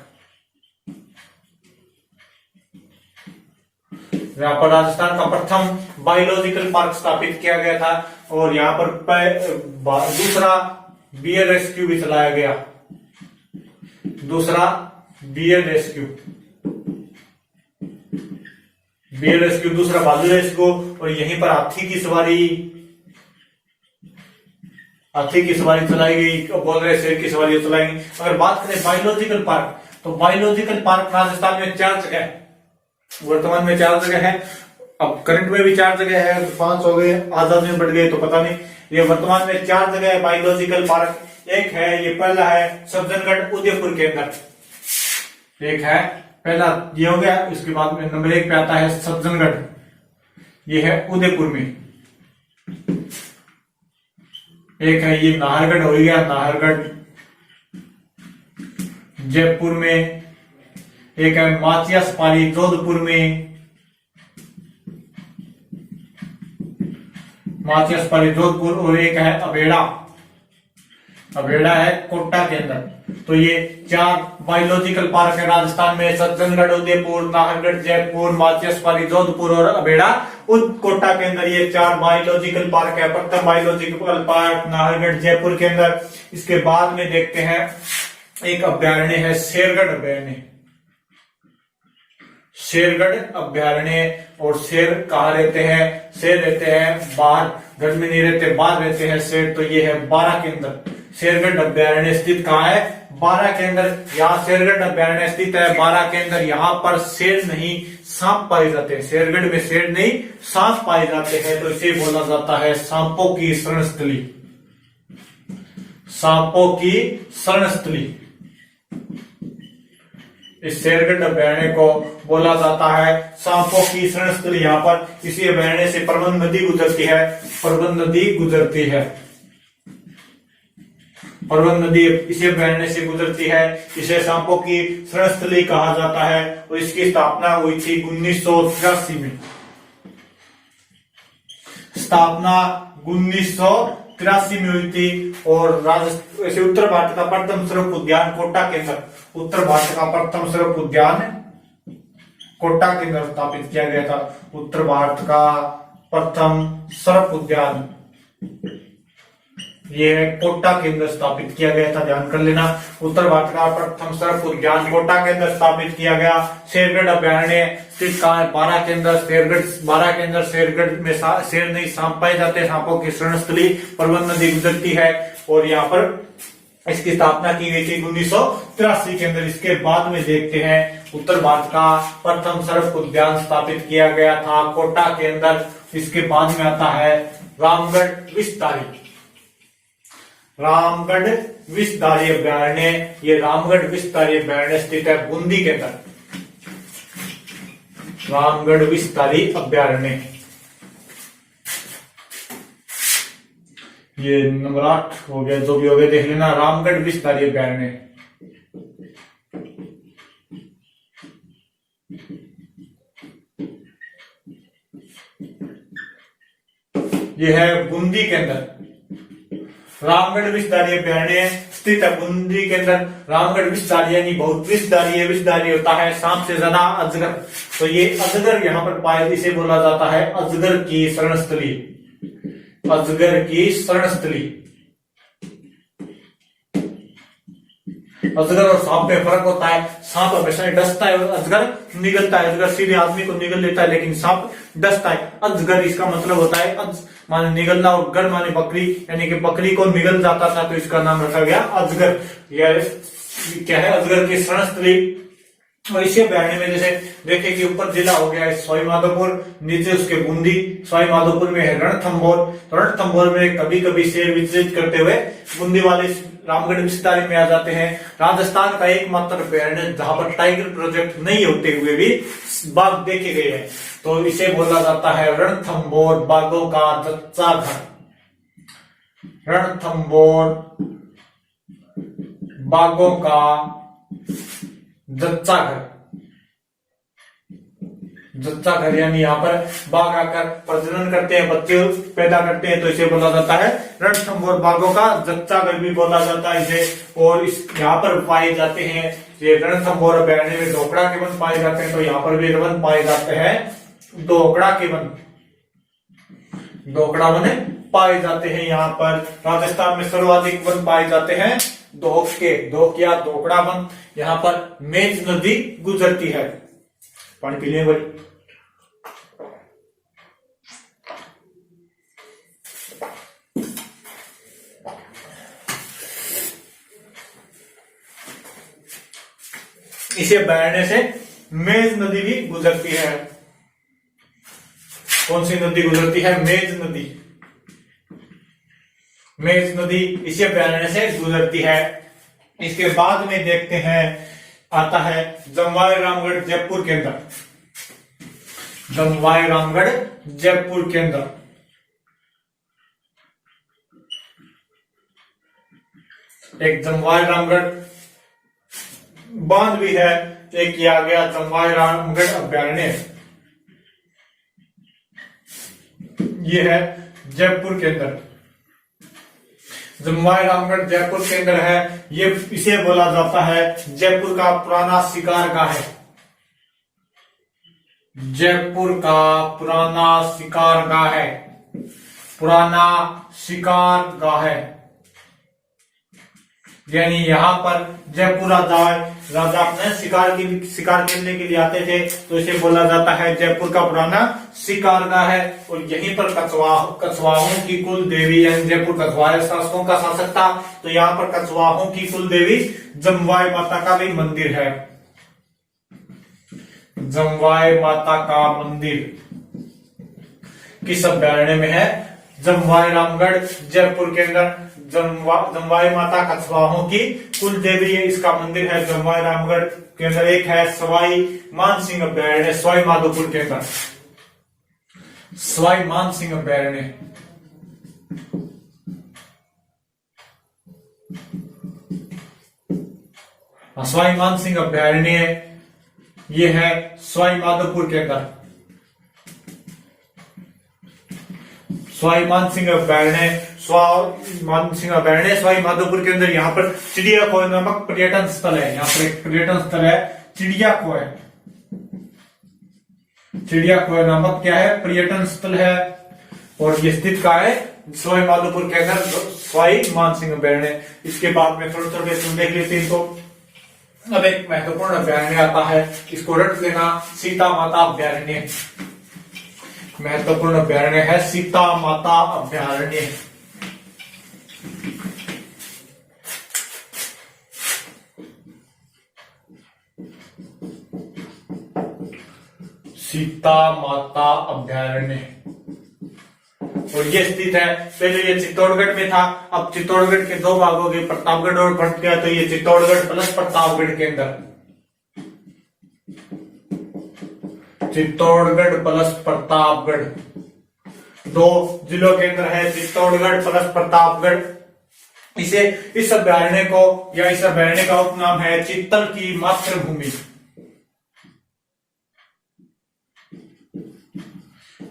यहाँ पर राजस्थान का प्रथम बायोलॉजिकल पार्क स्थापित किया गया था और यहाँ पर दूसरा बियर रेस्क्यू भी चलाया गया, दूसरा बियर रेस्क्यू, दूसरा भालू रेस्क्यू। और यहीं पर हाथी की सवारी चलाई गई, बोल रहे शेर की सवारी चलाई गई। अगर बात करें बायोलॉजिकल पार्क, तो बायोलॉजिकल पार्क राजस्थान में 4 जगह, वर्तमान में 4 जगह है, अब करंट में भी 4 जगह है, 5 हो गए, आजादी में बढ़ गए तो पता नहीं। ये वर्तमान में 4 जगह है बायोलॉजिकल पार्क। एक है, ये पहला है सज्जनगढ़ उदयपुर के अंदर, एक है पहला ये हो गया। इसके बाद में नंबर 1 पे आता है सज्जनगढ़, ये है उदयपुर में। एक है ये नाहरगढ़ हो गया, नाहरगढ़ जयपुर में। एक है माचियासपाली जोधपुर में, माचियासपाली जोधपुर। और एक है अबेड़ा, अबेड़ा है कोटा के अंदर। तो ये 4 बायोलॉजिकल पार्क है राजस्थान में, सज्जनगढ़ उदयपुर, नाहरगढ़ जयपुर, माचियासपाली जोधपुर और अबेड़ा कोटा के अंदर। ये 4 बायोलॉजिकल पार्क है। प्रथम बायोलॉजिकल पार्क नाहरगढ़ जयपुर के अंदर। इसके बाद में देखते हैं एक अभ्यारण्य है शेरगढ़ अभ्यारण्य, शेरगढ़ अभ्यारण्य। और शेर कहाँ रहते हैं? शेर रहते हैं बाहर, घर में नहीं रहते, बाहर रहते हैं शेर। तो ये है 12 के अंदर। शेरगढ़ अभ्यारण्य स्थित कहाँ है? 12 के अंदर। यहाँ शेरगढ़ अभ्यारण्य स्थित है 12 के अंदर। यहाँ पर शेर नहीं सांप पाए जाते हैं। शेरगढ़ में शेर नहीं सांप पाए जाते हैं, तो इसे बोला जाता है सांपों की शरणस्थली, सांपों की शरणस्थली। इस शेरगढ़ अभ्यारण्य को बोला जाता है सांपों की शरणस्थली। यहाँ पर इसी अभ्यारण्य से परबंध नदी गुजरती है, परबंध नदी गुजरती है, परबंध नदी इसी अभ्यारण्य से गुजरती है। इसे सांपों की शरणस्थली कहा जाता है। और इसकी स्थापना हुई थी 1983 में, स्थापना 1983 में हुई थी। और राजस्थान उत्तर भारत का प्रथम सर्प उद्यान कोटा के अंदर, उत्तर भारत का प्रथम सर्प उद्यान कोटा के अंदर स्थापित किया गया था। उत्तर भारत का प्रथम सर्प उद्यान ये कोटा के अंदर स्थापित किया गया था, ध्यान कर लेना। उत्तर भारत का प्रथम सर्प उद्यान कोटा के अंदर स्थापित किया गया। शेरगढ़ अभ्यारण्य स्थित कहाँ है? 12 के अंदर। शेरगढ़ 12 के अंदर। शेरगढ़ में शेर नहीं सांप पाए जाते हैं, सांपों की शरणस्थली, परबंध नदी गुजरती है। और यहाँ पर इसकी स्थापना की गई थी 1983 के अंदर। इसके बाद में देखते हैं उत्तर भारत का प्रथम सर्प उद्यान स्थापित किया गया था कोटा के अंदर। इसके बाद में आता है रामगढ़ विस्तारी, रामगढ़ विस्तारी अभ्यारण्य। ये रामगढ़ विस्तारी अभ्यारण्य स्थित है बूंदी के अंदर, रामगढ़ विस्तारी अभ्यारण्य। ये नंबर 8 हो गया, जो भी हो गया देख लेना। रामगढ़ विस्तारी अभ्यारण्य ये है बूंदी के अंदर। रामगढ़ विस्तारी अभ्यारण्य स्थित है बूंदी के अंदर। रामगढ़ विस्तारी यानी बहुत विस्तारी है, विस्तारी होता है सांप से ज्यादा अजगर। तो ये अजगर यहाँ पर पाए, इसे बोला जाता है अजगर की शरणस्थली, अजगर की शरणस्थली। अजगर और सांप में फर्क होता है। सांप हमेशा डसता है और अजगर निगलता है। अजगर सीधे आदमी को निगल लेता है लेकिन सांप डसता है। अजगर इसका मतलब होता है माने निगलना और गर माने बकरी, यानी कि बकरी को निगल जाता था तो इसका नाम रखा गया अजगर। यह क्या है, अजगर की शरणस्थली। और इसी अभ्यारण्य में जैसे देखे कि ऊपर जिला हो गया है सवाई माधोपुर, नीचे उसके बूंदी। सवाई माधोपुर में है रणथंभौर, तो रणथंभौर में कभी कभी शेर विचलित करते हुए बूंदी वाले रामगढ़ विस्तार में आ जाते हैं। राजस्थान का एकमात्र अभ्यारण्य जहां पर टाइगर प्रोजेक्ट नहीं होते हुए भी बाघ देखे गए हैं, तो इसे बोला जाता है रणथंभौर बाघों का जच्चा घर। रणथंभौर बाघों का जच्चा घर। जच्चा घर यानी यहाँ पर बाघ आकर प्रजनन करते हैं, बच्चे पैदा करते हैं, तो इसे बोला जाता है रणथंभौर बाघों का जच्चा घर भी बोला जाता है इसे। और इस यहाँ पर पाए जाते हैं, ये रणथंभौर अभयारण्य में ढोकड़ा के वन पाए जाते हैं, तो यहाँ पर भी वन पाए जाते हैं ढोकड़ा के वन। ढोकड़ा वन पाए जाते हैं यहाँ पर। राजस्थान में सर्वाधिक वन पाए जाते हैं ढोक या ढोकड़ा वन। यहाँ पर मेज नदी गुजरती है। पानी पी लें भाई। इसे अभयारण्य से मेज नदी भी गुजरती है। कौन सी नदी गुजरती है? मेज नदी। मेज नदी इसी अभयारण्य से गुजरती है। इसके बाद में देखते हैं आता है जमवाई रामगढ़ जयपुर के अंदर। जमवाई रामगढ़ जयपुर के अंदर एक जमवाई रामगढ़ बांध भी है। एक किया गया जमवाई रामगढ़ अभयारण्य, ये है जयपुर के अंदर। जमवाई रामगढ़ जयपुर के अंदर है। ये इसे बोला जाता है जयपुर का पुराना शिकार गाह है। जयपुर का पुराना शिकार गाह है। पुराना शिकार गाह है, यानी यहाँ पर जयपुर राजा अपने शिकार खेलने के लिए आते थे, तो इसे बोला जाता है जयपुर का पुराना शिकार गाह है। और यहीं पर कछवाहों की कुल देवी, यानी जयपुर कछवाहा शासकों का शासक था, तो यहाँ पर कछवाहों की कुल देवी जमवाई माता का भी मंदिर है। जमवाई माता का मंदिर किस अभयारण्य में है? जमवाई रामगढ़ जयपुर के अंदर। जमवाई माता कछवाहों की कुल देवी है, इसका मंदिर है जमवाई रामगढ़ के अंदर। एक है सवाई मानसिंह अभयारण्य सवाई माधोपुर के अंदर। सवाई मानसिंह अभयारण्य सवाई मानसिंह अभयारण्य ये है सवाई माधोपुर के अंदर। सवाई मानसिंह अभयारण्य सवाई माधोपुर के अंदर। यहाँ पर चिड़ियाखोह नामक पर्यटन स्थल है। यहाँ पर एक पर्यटन स्थल है चिड़ियाखोह। चिड़ियाखोह नामक क्या है? पर्यटन स्थल है। और ये स्थित कहाँ है? सवाई माधोपुर के अंदर सवाई मानसिंह अभयारण्य। इसके बाद में थोड़ा थोड़ा देख लेते हैं। तो अब एक महत्वपूर्ण अभयारण्य आता है, इसको रट लेना, सीता माता अभयारण्य। महत्वपूर्ण अभयारण्य है सीता माता अभयारण्य। सीता माता अभयारण्य। और ये स्थित है, पहले ये चित्तौड़गढ़ में था, अब चित्तौड़गढ़ के दो भाग हो गए, प्रतापगढ़ और बंट गया, तो ये चित्तौड़गढ़ प्लस प्रतापगढ़ के अंदर। चित्तौड़गढ़ प्लस प्रतापगढ़ दो जिलों के अंदर है। चित्तौड़गढ़ प्लस प्रतापगढ़। इस अभयारण्य को या इस अभयारण्य का उपनाम है चित्तल की मातृभूमि।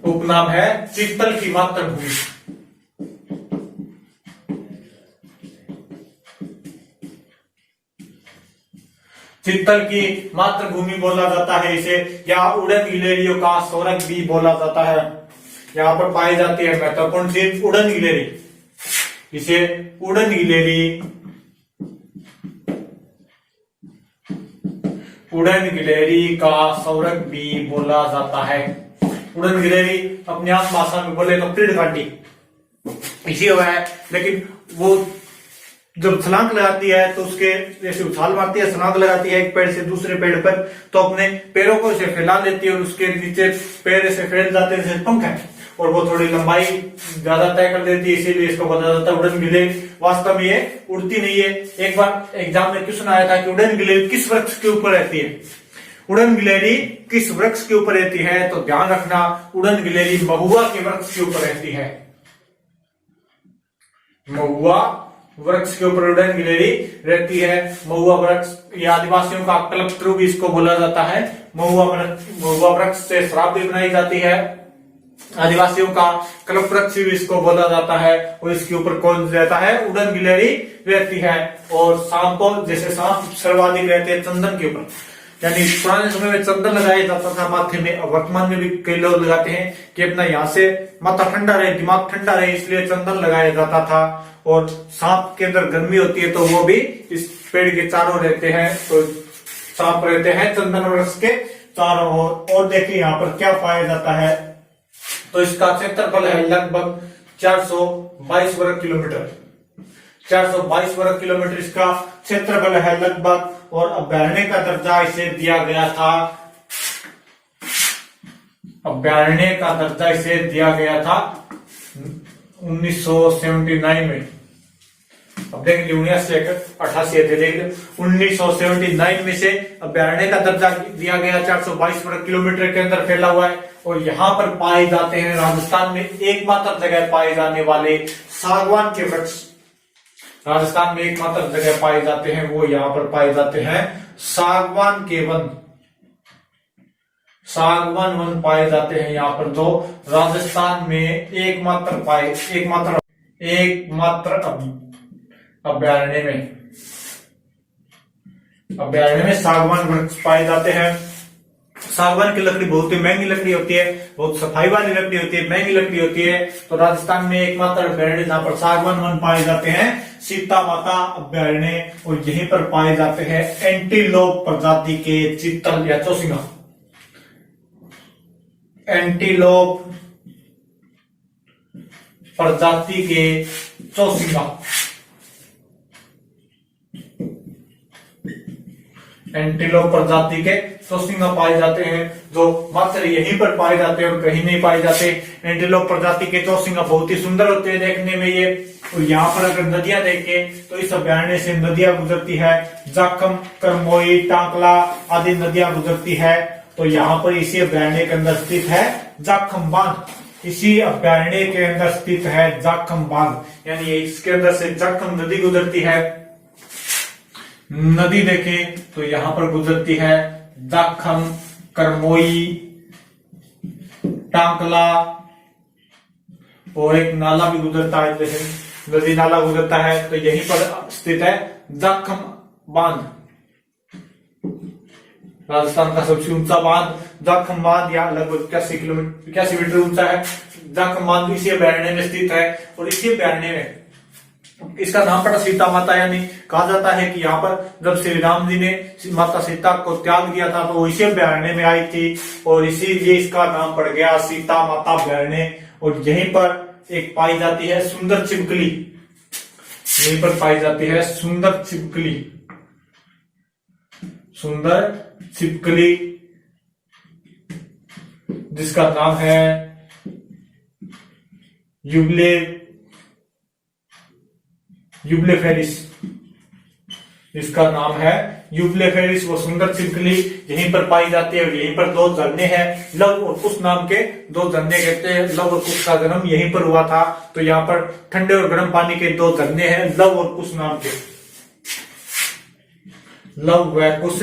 उपनाम है चित्तल की मातृभूमि। चित्तल की मातृभूमि बोला जाता है इसे, या उड़न गिलहरियों का स्वर्ग भी बोला जाता है। यहाँ पर पाई जाती है महत्वपूर्ण चीज उड़न गिलहरी। इसे उड़न गिलहरी उड़न गिलहरी का सौरक भी बोला जाता है। उड़न गिलहरी अपनी आप भाषा में बोले तो पेड़ काटी इसी हुआ है, लेकिन वो जब छलांग लगाती है तो उसके जैसे उछाल मारती है, छलांग लगाती है एक पेड़ से दूसरे पेड़ पर, तो अपने पैरों को से फैला लेती है और उसके नीचे पैर से फैल जाते हैं जैसे पंख है, और वो थोड़ी लंबाई ज्यादा तय कर देती है, इसीलिए इसको बताया जाता है उड़न गिलहरी। वास्तव में ये उड़ती नहीं है। एक बार एग्जाम में क्वेश्चन आया था कि उड़न गिलहरी किस वृक्ष के ऊपर रहती है, उड़न गिलहरी किस वृक्ष के ऊपर रहती है, तो ध्यान रखना उड़न गिलहरी महुआ के वृक्ष के ऊपर रहती है। महुआ वृक्ष के ऊपर उड़न गिलहरी रहती है। महुआ वृक्ष, ये आदिवासियों का कल्पतरु भी इसको बोला जाता है। महुआ वृक्ष से शराब भी बनाई जाती है। आदिवासियों का कल्पवृक्ष भी इसको बोला जाता है, और इसके ऊपर कौन रहता है, उड़न गिलहरी रहती है। और सांप को, जैसे सांप सर्वाधिक रहते हैं चंदन के ऊपर, यानी पुराने समय में चंदन लगाया जाता था माथे में, और वर्तमान में भी कई लोग लगाते हैं कि अपना यहाँ से माथा ठंडा रहे, दिमाग ठंडा रहे, इसलिए चंदन लगाया जाता था। और सांप के अंदर गर्मी होती है तो वो भी इस पेड़ के चारों रहते हैं, तो सांप रहते हैं चंदन वृक्ष के चारों ओर। और देखिए यहाँ पर क्या पाया जाता है, तो इसका क्षेत्रफल है लगभग 422 वर्ग किलोमीटर। 422 वर्ग किलोमीटर इसका क्षेत्रफल है लगभग। और अभयारण्य का दर्जा इसे दिया गया था, अभयारण्य का दर्जा इसे दिया गया था 1979 में। अब देखेंगे 1988 देखेंगे 1979 में से अभयारण्य का दर्जा दिया गया। 422 वर्ग किलोमीटर के अंदर फैला हुआ है, और यहाँ पर पाए जाते हैं राजस्थान में एकमात्र जगह पाए जाने वाले सागवान के वृक्ष। राजस्थान में एकमात्र जगह पाए जाते हैं, वो यहाँ पर पाए जाते हैं सागवान के वन। सागवान वन पाए जाते हैं यहाँ पर, जो राजस्थान में एकमात्र अभयारण्य में सागवान वृक्ष पाए जाते हैं। सागवान की लकड़ी बहुत ही महंगी लकड़ी होती है, बहुत सफाई वाली लकड़ी होती है, महंगी लकड़ी होती है। तो राजस्थान में एकमात्र अभयारण्य जहां पर सागवान वन पाए जाते हैं सीता माता अभयारण्य, और यहीं पर पाए जाते हैं एंटीलोप प्रजाति के चीतल या चौसिंगा। एंटीलोप प्रजाति के चौसिंगा, एंटीलोप प्रजाति के चौसिंगा पाए जाते हैं, जो मात्र यहीं पर पाए जाते हैं और कहीं नहीं पाए जाते। एंटीलोप प्रजाति के चौसिंगा बहुत ही सुंदर होते हैं देखने में ये। और यहाँ पर अगर नदियां देखें तो इस अभयारण्य से नदियां गुजरती है, जाखम, करमोई, टांकला आदि नदियां गुजरती है। तो यहाँ पर इसी अभयारण्य के अंदर स्थित है जाखम बांध। इसी अभयारण्य के अंदर स्थित है जाखम बांध, यानी इसके अंदर से जाखम नदी गुजरती है। नदी देखें तो यहाँ पर गुजरती है जाखम, करमोई, टांकला, और एक नाला भी गुजरता है, जैसे नदी नाला गुजरता है। तो यहीं पर स्थित है जाखम बांध। राजस्थान का सबसे ऊंचा बांध जाखम बांध, या लगभग 81 मीटर ऊंचा है। जाखम बांध इसी अभयारण्य में स्थित है, और इसी अभयारण्य में इसका नाम पड़ा सीता माता, यानी कहा जाता है कि यहाँ पर जब श्री राम जी ने माता सीता को त्याग दिया था तो वो इसी अभयारण्य में आई थी, और इसीलिए इसका नाम पड़ गया सीता माता अभयारण्य। और यहीं पर एक पाई जाती है सुंदर छिपकली, यहीं पर पाई जाती है सुंदर छिपकली, सुंदर छिपकली, जिसका नाम है यूब्लेफेरिस। इसका नाम है यूब्लेफेरिस। वो सुंदर छिपकली यहीं पर पाई जाती है, और यहीं पर दो झरने हैं, लव और कुश नाम के दो झरने कहते हैं। लव और कुश का जन्म यहीं पर हुआ था, तो यहाँ पर ठंडे और गर्म पानी के दो झरने हैं, लव और कुश नाम के। लव व कुश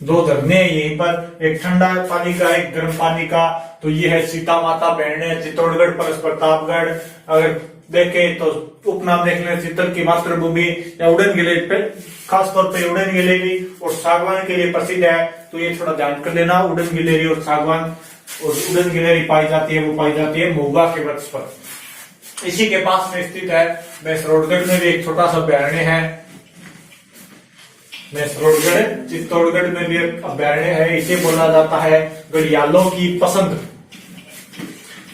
दो झरने यहीं पर, एक ठंडा पानी का, एक गर्म पानी का। तो ये है सीता माता अभयारण्य, चित्तौड़गढ़, परस प्रतापगढ़। अगर देखें तो उपनाम देख लें, चित्तल की मातृभूमि या उड़न गिलहरी पे, खासतौर पर उड़न गिलहरी और सागवान के लिए प्रसिद्ध है। तो ये थोड़ा ध्यान कर लेना, उड़न गिलहरी और सागवान। और उड़न गिलहरी पाई जाती है, वो पाई जाती है महुआ के वृक्ष पर। इसी के पास में स्थित है मैसरोडगढ़ में भी एक छोटा सा अभयारण्य है, मैसरोडगढ़ चित्तौड़गढ़ में भी एक अभ्यारण्य है, इसे बोला जाता है घड़ियालों की पसंद।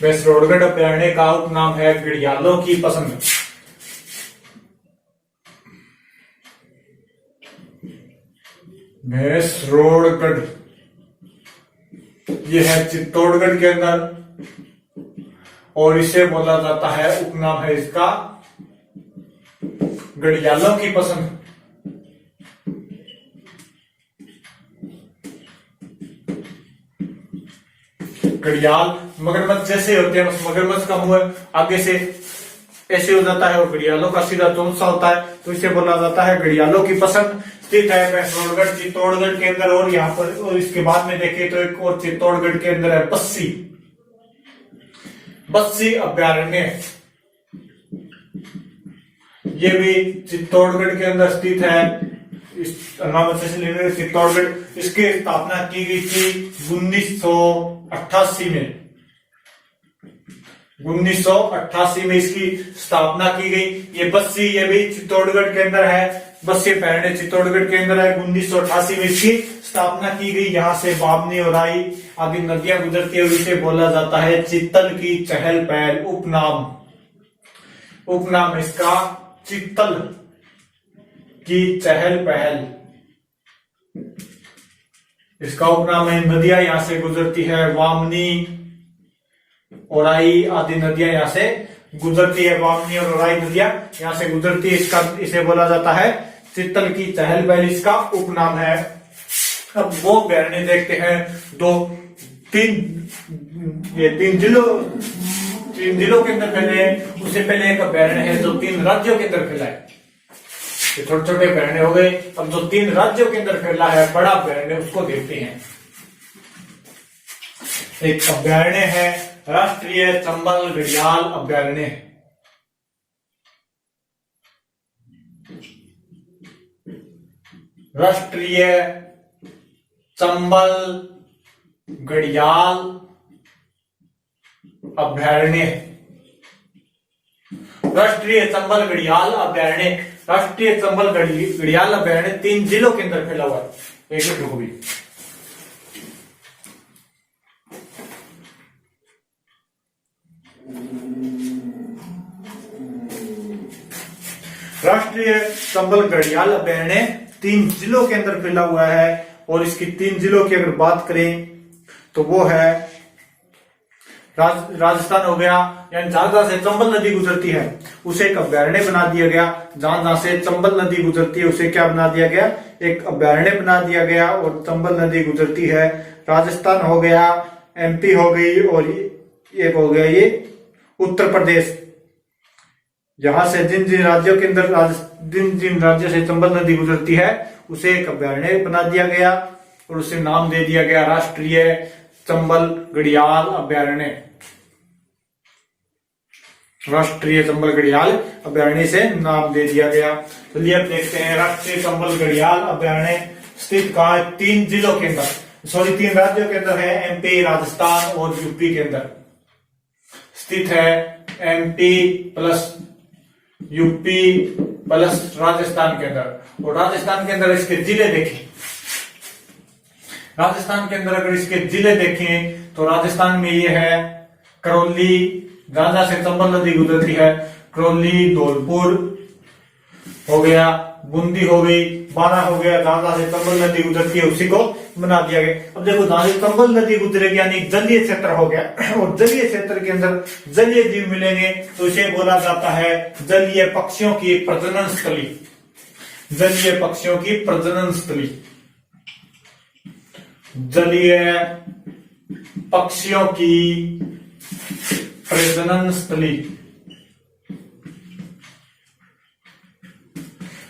मैसरोडगढ़ अभ्यारण्य का उपनाम है घड़ियालों की पसंद। मैसरोडगढ़ यह है चित्तौड़गढ़ के अंदर और इसे बोला जाता है, उपनाम है इसका घड़ियालों की पसंद। घड़ियाल मगरमच्छ जैसे होते हैं, मगरमच्छ का मुंह आगे से ऐसे हो जाता है और घड़ियालों का सीधा चोंचा होता है, तो इसे बोला जाता है घड़ियालों की पसंद। स्थित है मैसरोडगढ़ चित्तौड़गढ़ के अंदर। और यहाँ पर और इसके बाद में देखें तो एक और चित्तौड़गढ़ के अंदर है बस्सी अभ्यारण्य। ये भी चित्तौड़गढ़ के अंदर स्थित है। इस नाम से चित्तौड़गढ़, इसकी स्थापना की गई थी 1988 में। 1988 में इसकी स्थापना की गई। ये बस्सी, ये भी चित्तौड़गढ़ के अंदर है। बस्सी अभ्यारण्य चित्तौड़गढ़ के अंदर है। 1988 में इसकी स्थापना की गई। यहाँ से बाबनी और आई आदि नदियां गुजरती है। इसे बोला जाता है चित्तल की चहल पहल। उपनाम इसका चित्तल की चहल पहल। इसका उपनाम है। नदियां यहां से गुजरती है, वामनी ओराई आदि नदियां यहां से गुजरती है। वामनी और ओराई नदियां यहां से गुजरती है। इसे बोला जाता है चित्तल की चहल पहल, इसका उपनाम है। अब वो अभ्यारण्य देखते हैं। तीन जिलों के अंदर फैले। उससे पहले एक अभ्यारण्य है जो 3 राज्यों के अंदर फैला है। ये छोटे छोटे अभ्यारण्य हो गए। अब जो 3 राज्यों के अंदर फैला है बड़ा अभ्यारण्य, उसको देखते हैं। एक अभ्यारण्य है राष्ट्रीय चंबल घड़ियाल अभ्यारण्य। राष्ट्रीय चंबल घड़ियाल अभ्यारण्य। राष्ट्रीय चंबल घड़ियाल अभ्यारण्य। राष्ट्रीय चंबल घड़ियाल अभ्यारण्य 3 जिलों के अंदर फैला हुआ है। एक मिनट होगी। राष्ट्रीय चंबल घड़ियाल अभ्यारण्य 3 जिलों के अंदर फैला हुआ है। और इसकी 3 जिलों की अगर बात करें तो वो है राजस्थान हो गया, यानी जहां से चंबल नदी गुजरती है उसे एक अभ्यारण्य बना दिया गया। जहां से चंबल नदी गुजरती है उसे क्या बना दिया गया, एक अभ्यारण्य बना दिया गया। और चंबल नदी गुजरती है, राजस्थान हो गया, एमपी हो गई और एक हो गया ये उत्तर प्रदेश। यहां से जिन जिन राज्यों के अंदर जिन राज्यों से चंबल नदी गुजरती है उसे एक अभ्यारण्य बना दिया गया और उसे नाम दे दिया गया राष्ट्रीय चंबल घड़ियाल अभ्यारण्य। राष्ट्रीय चंबल घड़ियाल अभ्यारण्य से नाम दे दिया गया। चलिए अब देखते हैं राष्ट्रीय चंबल घड़ियाल अभ्यारण्य स्थित कहाँ है। 3 जिलों के अंदर, 3 राज्यों के अंदर है, एमपी, राजस्थान और यूपी के अंदर स्थित है। MP plus UP plus Rajasthan के अंदर। और राजस्थान के अंदर इसके जिले देखें। राजस्थान के अंदर अगर इसके जिले देखें तो राजस्थान में ये है करौली, जहां से चंबल नदी गुजरती है, करौली, धौलपुर हो गया, बूंदी हो गई, बारा हो गया। जहां से चंबल नदी गुजरती है उसी को बना दिया गया। अब देखो जहां से चंबल नदी गुजरेगी यानी जलीय क्षेत्र हो गया और जलीय क्षेत्र के अंदर जलीय जीव मिलेंगे तो इसे बोला जाता है जलीय पक्षियों की प्रजनन स्थली। जलीय पक्षियों की प्रजनन स्थली। जलीय पक्षियों की प्रजनन स्थली।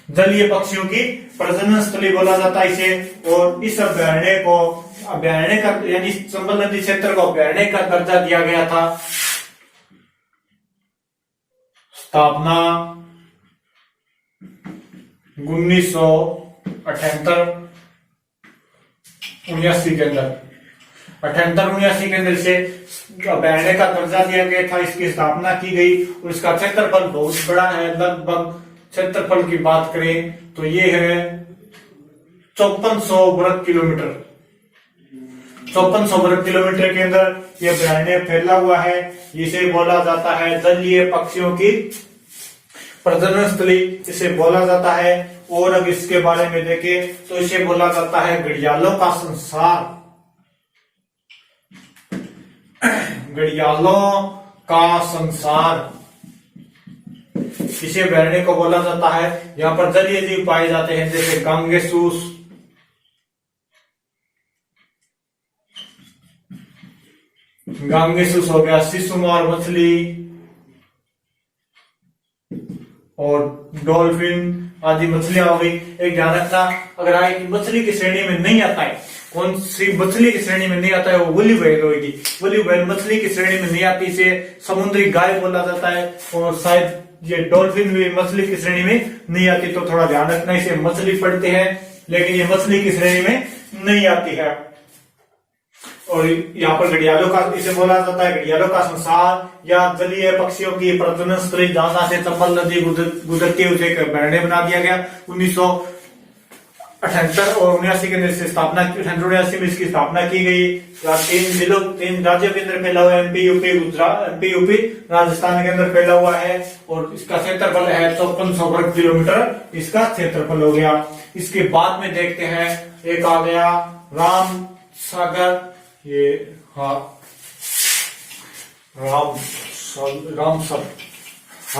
जलीय पक्षियों की प्रजनन स्थली बोला जाता है इसे। और इस अभ्यारण्य का यानी चंबल नदी क्षेत्र को अभ्यारण्य का दर्जा दिया गया था। स्थापना 1978-79 के अंदर 78-79 के अंदर से अभ्यारण्य का दर्जा दिया गया था। इसकी स्थापना की गई और इसका क्षेत्रफल बहुत बड़ा है। लगभग क्षेत्रफल की बात करें तो ये है 5400 वर्ग किलोमीटर। 5400 वर्ग किलोमीटर के अंदर ये अभ्यारण्य फैला हुआ है। इसे बोला जाता है जलीय पक्षियों की प्रजनन स्थली, इसे बोला जाता है। और अब इसके बारे में देखें तो इसे बोला जाता है घड़ियालों का संसार। घड़ियालों का संसार इसे अभ्यारण्य को बोला जाता है। यहाँ पर जलीय जीव पाए जाते हैं जैसे गांगेसूस, गांगेसूस हो गया, शिशुमार मछली और डॉल्फिन आदि मछलियां हो गई। एक ध्यान रखना, अगर आए कि मछली की श्रेणी में नहीं आता है, कौन सी मछली की श्रेणी में नहीं आता है, वो वुली व्हेल होगी। वुली व्हेल मछली की श्रेणी में नहीं आती, इसे समुद्री गाय बोला जाता है। और शायद ये डॉल्फिन भी मछली की श्रेणी में नहीं आती, तो थोड़ा ध्यान रखना, इसे मछली पढ़ते हैं लेकिन ये मछली की श्रेणी में नहीं आती है। और यहाँ पर घड़ियालों का इसे बोला जाता है घड़ियालों का संसार या जलीय पक्षियों की प्रजनन स्थली, जहां से चंबल नदी गुजरती है उसे एक अभ्यारण्य बना दिया गया। 1978 और 79 के अंदर से स्थापना 1979 में इसकी स्थापना की गई। 3 राज्यों के अंदर फैला हुआ है, एमपी यूपी राजस्थान के अंदर फैला हुआ है। और इसका क्षेत्रफल है 5400 वर्ग किलोमीटर, इसका क्षेत्रफल हो गया। इसके बाद में देखते हैं, एक आ गया राम सागर, ये हाँ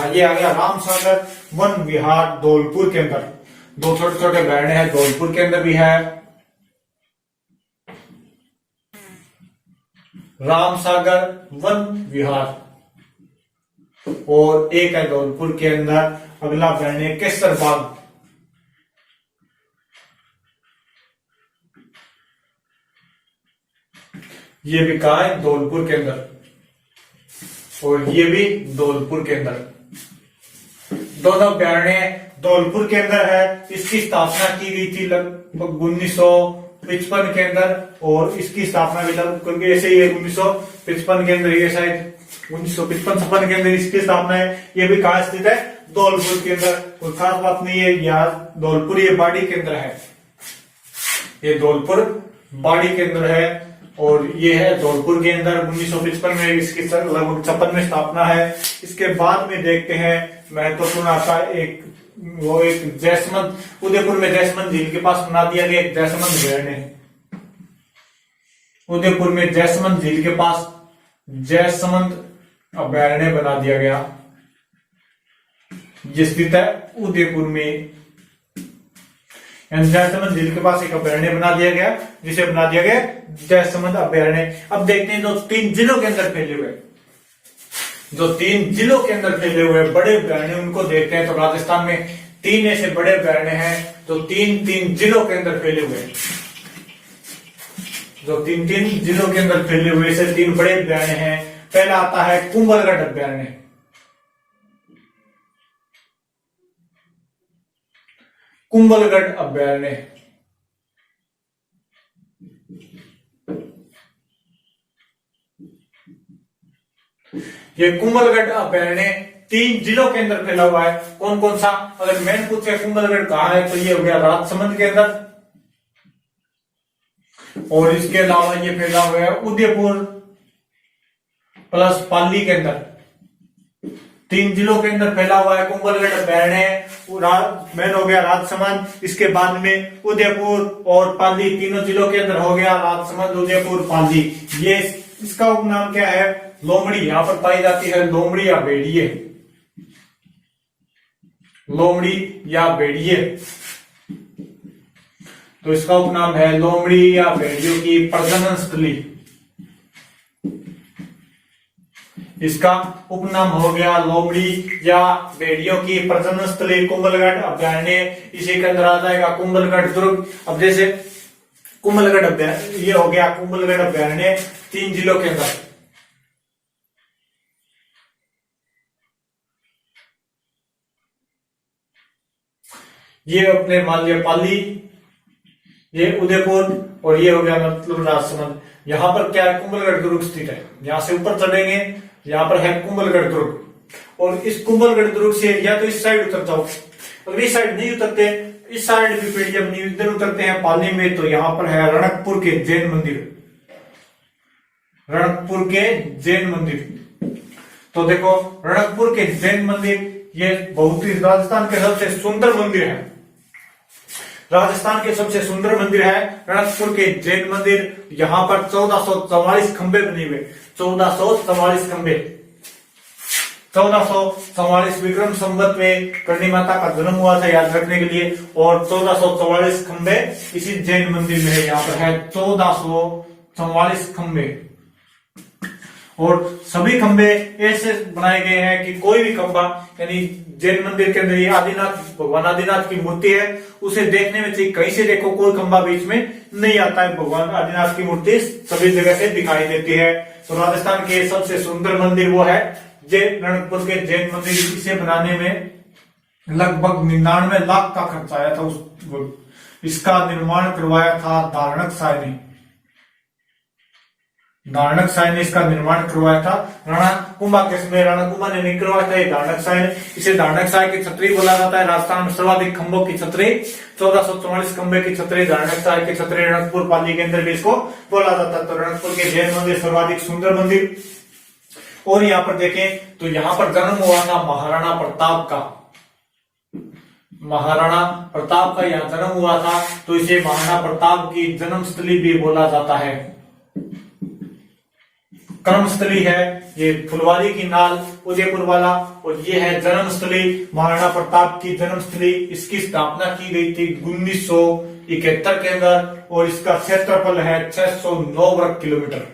ये आ गया राम सागर वन विहार धौलपुर के अंदर। 2 छोटे छोटे अभ्यारण्य है, धौलपुर के अंदर भी है राम सागर वन विहार, और एक है धौलपुर के अंदर। अगला अभ्यारण्य केसर बाग, ये भी कहा है धौलपुर के अंदर, और ये भी धौलपुर के अंदर। दोनों अभ्यारण्य धौलपुर के अंदर है। इसकी स्थापना की गई थी लगभग 1955 के अंदर, और इसकी स्थापना भी लगभग ऐसे ही 1955 के अंदर, ये शायद 1955 के अंदर इसकी स्थापना है। ये भी कहाँ स्थित है? धौलपुर के अंदर। कोई खास बात नहीं है, यहाँ धौलपुर ये बाड़ी के अंदर है, ये धौलपुर बाड़ी के अंदर है। और ये है धौलपुर के अंदर। 1955 में इसकी लगभग 56 में स्थापना है। इसके बाद में देखते हैं महत्वपूर्ण आता एक जैसमंद, उदयपुर में जैसमंद झील के पास बना दिया गया एक जैसमंद अभ्यारण्य। उदयपुर में जैसमंद झील के पास जैसमंद अभ्यारण्य बना दिया गया, ये स्थित है उदयपुर में। जैसमंद झील के पास एक अभ्यारण्य बना दिया गया, जिसे बना दिया गया जैसमंद अभ्यारण्य। अब देखते हैं जो 3 जिलों के अंदर फैले हुए, जो 3 जिलों के अंदर फैले हुए बड़े अभ्यारण्य, उनको देखते हैं। तो राजस्थान में 3 ऐसे बड़े अभ्यारण्य हैं जो 3 जिलों के अंदर फैले हुए हैं, जो 3 जिलों के अंदर फैले हुए से 3 बड़े अभ्यारण्य हैं। पहला आता है कुंभलगढ़ अभ्यारण्य। कुंभलगढ़ अभ्यारण्य ये कुंभलगढ़ अभ्यारण्य 3 जिलों के अंदर फैला हुआ है। कौन कौन सा? अगर मेन पूछे कुंभलगढ़ कहाँ है तो ये हो गया राजसमंद के अंदर, और इसके अलावा ये फैला हुआ है उदयपुर प्लस पाली के अंदर। 3 जिलों के अंदर फैला हुआ है कुंभलगढ़ अभ्यारण्य। मेन हो गया राजसमंद, इसके बाद में उदयपुर और पाली, तीनों जिलों के अंदर हो गया राजसमंद, उदयपुर, पाली। ये इसका उपनाम क्या है? लोमड़ी। यहां पर पाई जाती है लोमड़ी या भेड़िए, लोमड़ी या भेड़िए, तो इसका उपनाम है लोमड़ी या भेड़ियों की प्रजनन स्थली। इसका उपनाम हो गया लोमड़ी या भेड़ियों की प्रजनन स्थली कुंभलगढ़ अभ्यारण्य। इसी के अंदर आ जाएगा कुंभलगढ़ दुर्ग। अब जैसे कुंभलगढ़ अभ्यारण्य, ये हो गया कुंभलगढ़ अभ्यारण्य 3 जिलों के अंदर। ये अपने मान लिया पाली, ये उदयपुर, और ये हो गया मतलब राजसमंद। यहां पर क्या है? कुंभलगढ़ दुर्ग स्थित है। यहां से ऊपर चढ़ेंगे, यहां पर है कुंभलगढ़ दुर्ग, और इस कुंभलगढ़ दुर्ग से या तो इस साइड उतर जाओ, अगर इस साइड नहीं उतरते इस साइड भी फिर जब इधर उतरते हैं पाली में, तो यहाँ पर है रणकपुर के जैन मंदिर, रणकपुर के जैन मंदिर। तो देखो रणकपुर के जैन मंदिर ये बहुत ही राजस्थान के सबसे सुंदर मंदिर है, राजस्थान के सबसे सुंदर मंदिर है रणकपुर के जैन मंदिर। यहाँ पर 1444 खंबे बने हुए, 1444 खंबे। 1444 विक्रम संवत में करणी माता का जन्म हुआ था, याद रखने के लिए। और 1444 खंबे इसी जैन मंदिर में है, यहाँ पर है 1444 खंबे। और सभी खंबे ऐसे बनाए गए हैं कि कोई भी खंबा, यानी जैन मंदिर के अंदर ये आदिनाथ, भगवान आदिनाथ की मूर्ति है, उसे देखने में चाहिए कहीं से देखो कोई खंबा बीच में नहीं आता है, भगवान आदिनाथ की मूर्ति सभी जगह से दिखाई देती है। तो राजस्थान के सबसे सुंदर मंदिर वो है रणकपुर के जैन मंदिर। इसे बनाने में लगभग 99 लाख का खर्चा आया था। इसका निर्माण करवाया था दारणक साय ने, दारणक साय ने इसका निर्माण करवाया था। राणा कुंभा के समय राणा कुंभा ने नहीं करवाया था, ये दारणक साय ने। इसे दारणक साय की छतरी बोला जाता है। राजस्थान में सर्वाधिक खंभों की छतरी, 1444 खंबे की छतरी दारणक साय की छतरी रणकपुर पाली के अंदर भी इसको बोला जाता है। तो रणकपुर के जैन मंदिर सर्वाधिक सुंदर मंदिर। और यहाँ पर देखें तो यहाँ पर जन्म हुआ था महाराणा प्रताप का, महाराणा प्रताप का यहाँ जन्म हुआ था, तो इसे महाराणा प्रताप की जन्मस्थली भी बोला जाता है, कर्मस्थली है। ये फुलवारी की नाल उदयपुर वाला, और ये है जन्मस्थली महाराणा प्रताप की जन्मस्थली। इसकी स्थापना की गई थी 1971 के अंदर, और इसका क्षेत्रफल है 609 वर्ग किलोमीटर,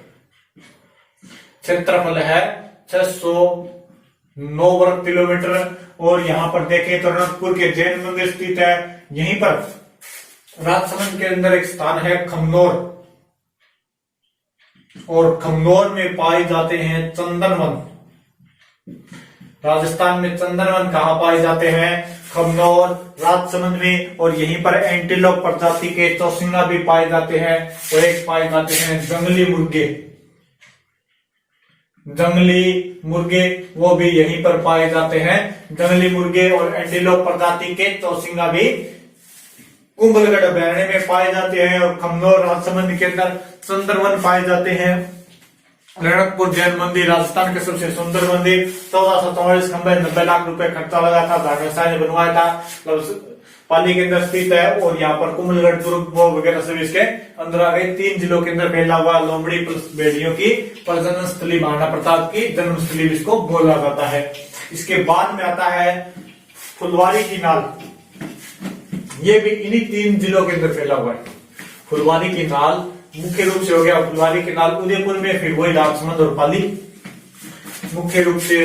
क्षेत्रफल है 609 वर्ग किलोमीटर। और यहाँ पर देखें तो रणकपुर के जैन मंदिर स्थित है। यहीं पर राजसमंद के अंदर एक स्थान है खमनोर, और खमनोर में पाए जाते हैं चंदनवन। राजस्थान में चंदनवन कहाँ पाए जाते हैं? खमनोर, राजसमंद में। और यहीं पर एंटीलोप प्रजाति के चौसिंगा भी पाए जाते हैं, और एक पाए जाते हैं जंगली मुर्गे, जंगली मुर्गे, वो भी यहीं पर पाए जाते हैं। जंगली मुर्गे और एंटीलोप प्रजाति के चौसिंगा भी कुंभलगढ़ अभयारण्य में पाए जाते हैं, और खमनोर राजसमंद के अंदर चंदनवन पाए जाते हैं। रणकपुर जैन मंदिर राजस्थान के सबसे सुंदर मंदिर, 1444 खंबे, 90 लाख रुपए खर्चा लगा था, दारणक साय ने बनवाया था, पाली के अंदर स्थित है। और यहाँ पर कुंभलगढ़, दुर्ग वगैरह सभी इसके अंदर आ गए। 3 जिलों के अंदर फैला हुआ लोमड़ी प्लस बेड़ियों की प्रजनन स्थली, महाराणा प्रताप की जन्मस्थली इसको बोला जाता है। इसके बाद में आता है फुलवारी की नाल, ये भी इन्हीं 3 जिलों के अंदर फैला हुआ है। फुलवारी की नाल मुख्य रूप से हो गया, फुलवारी की नाल उदयपुर में, फिर वही राजसमंद और पाली मुख्य रूप से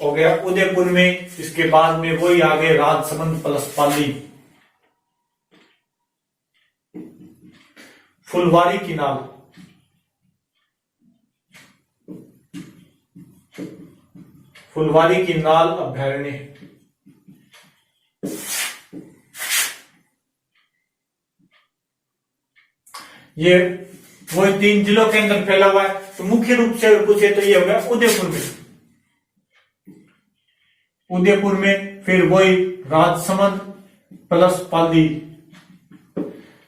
हो गया उदयपुर में। इसके बाद में वही आ गए राजसमंद प्लस पाली। फुलवारी की नाल, फुलवारी की नाल अभयारण्य, ये वो 3 जिलों के अंदर फैला हुआ है। तो मुख्य रूप से पूछे तो ये हो गया उदयपुर में, उदयपुर में, फिर वही राजसमंद प्लस पाली,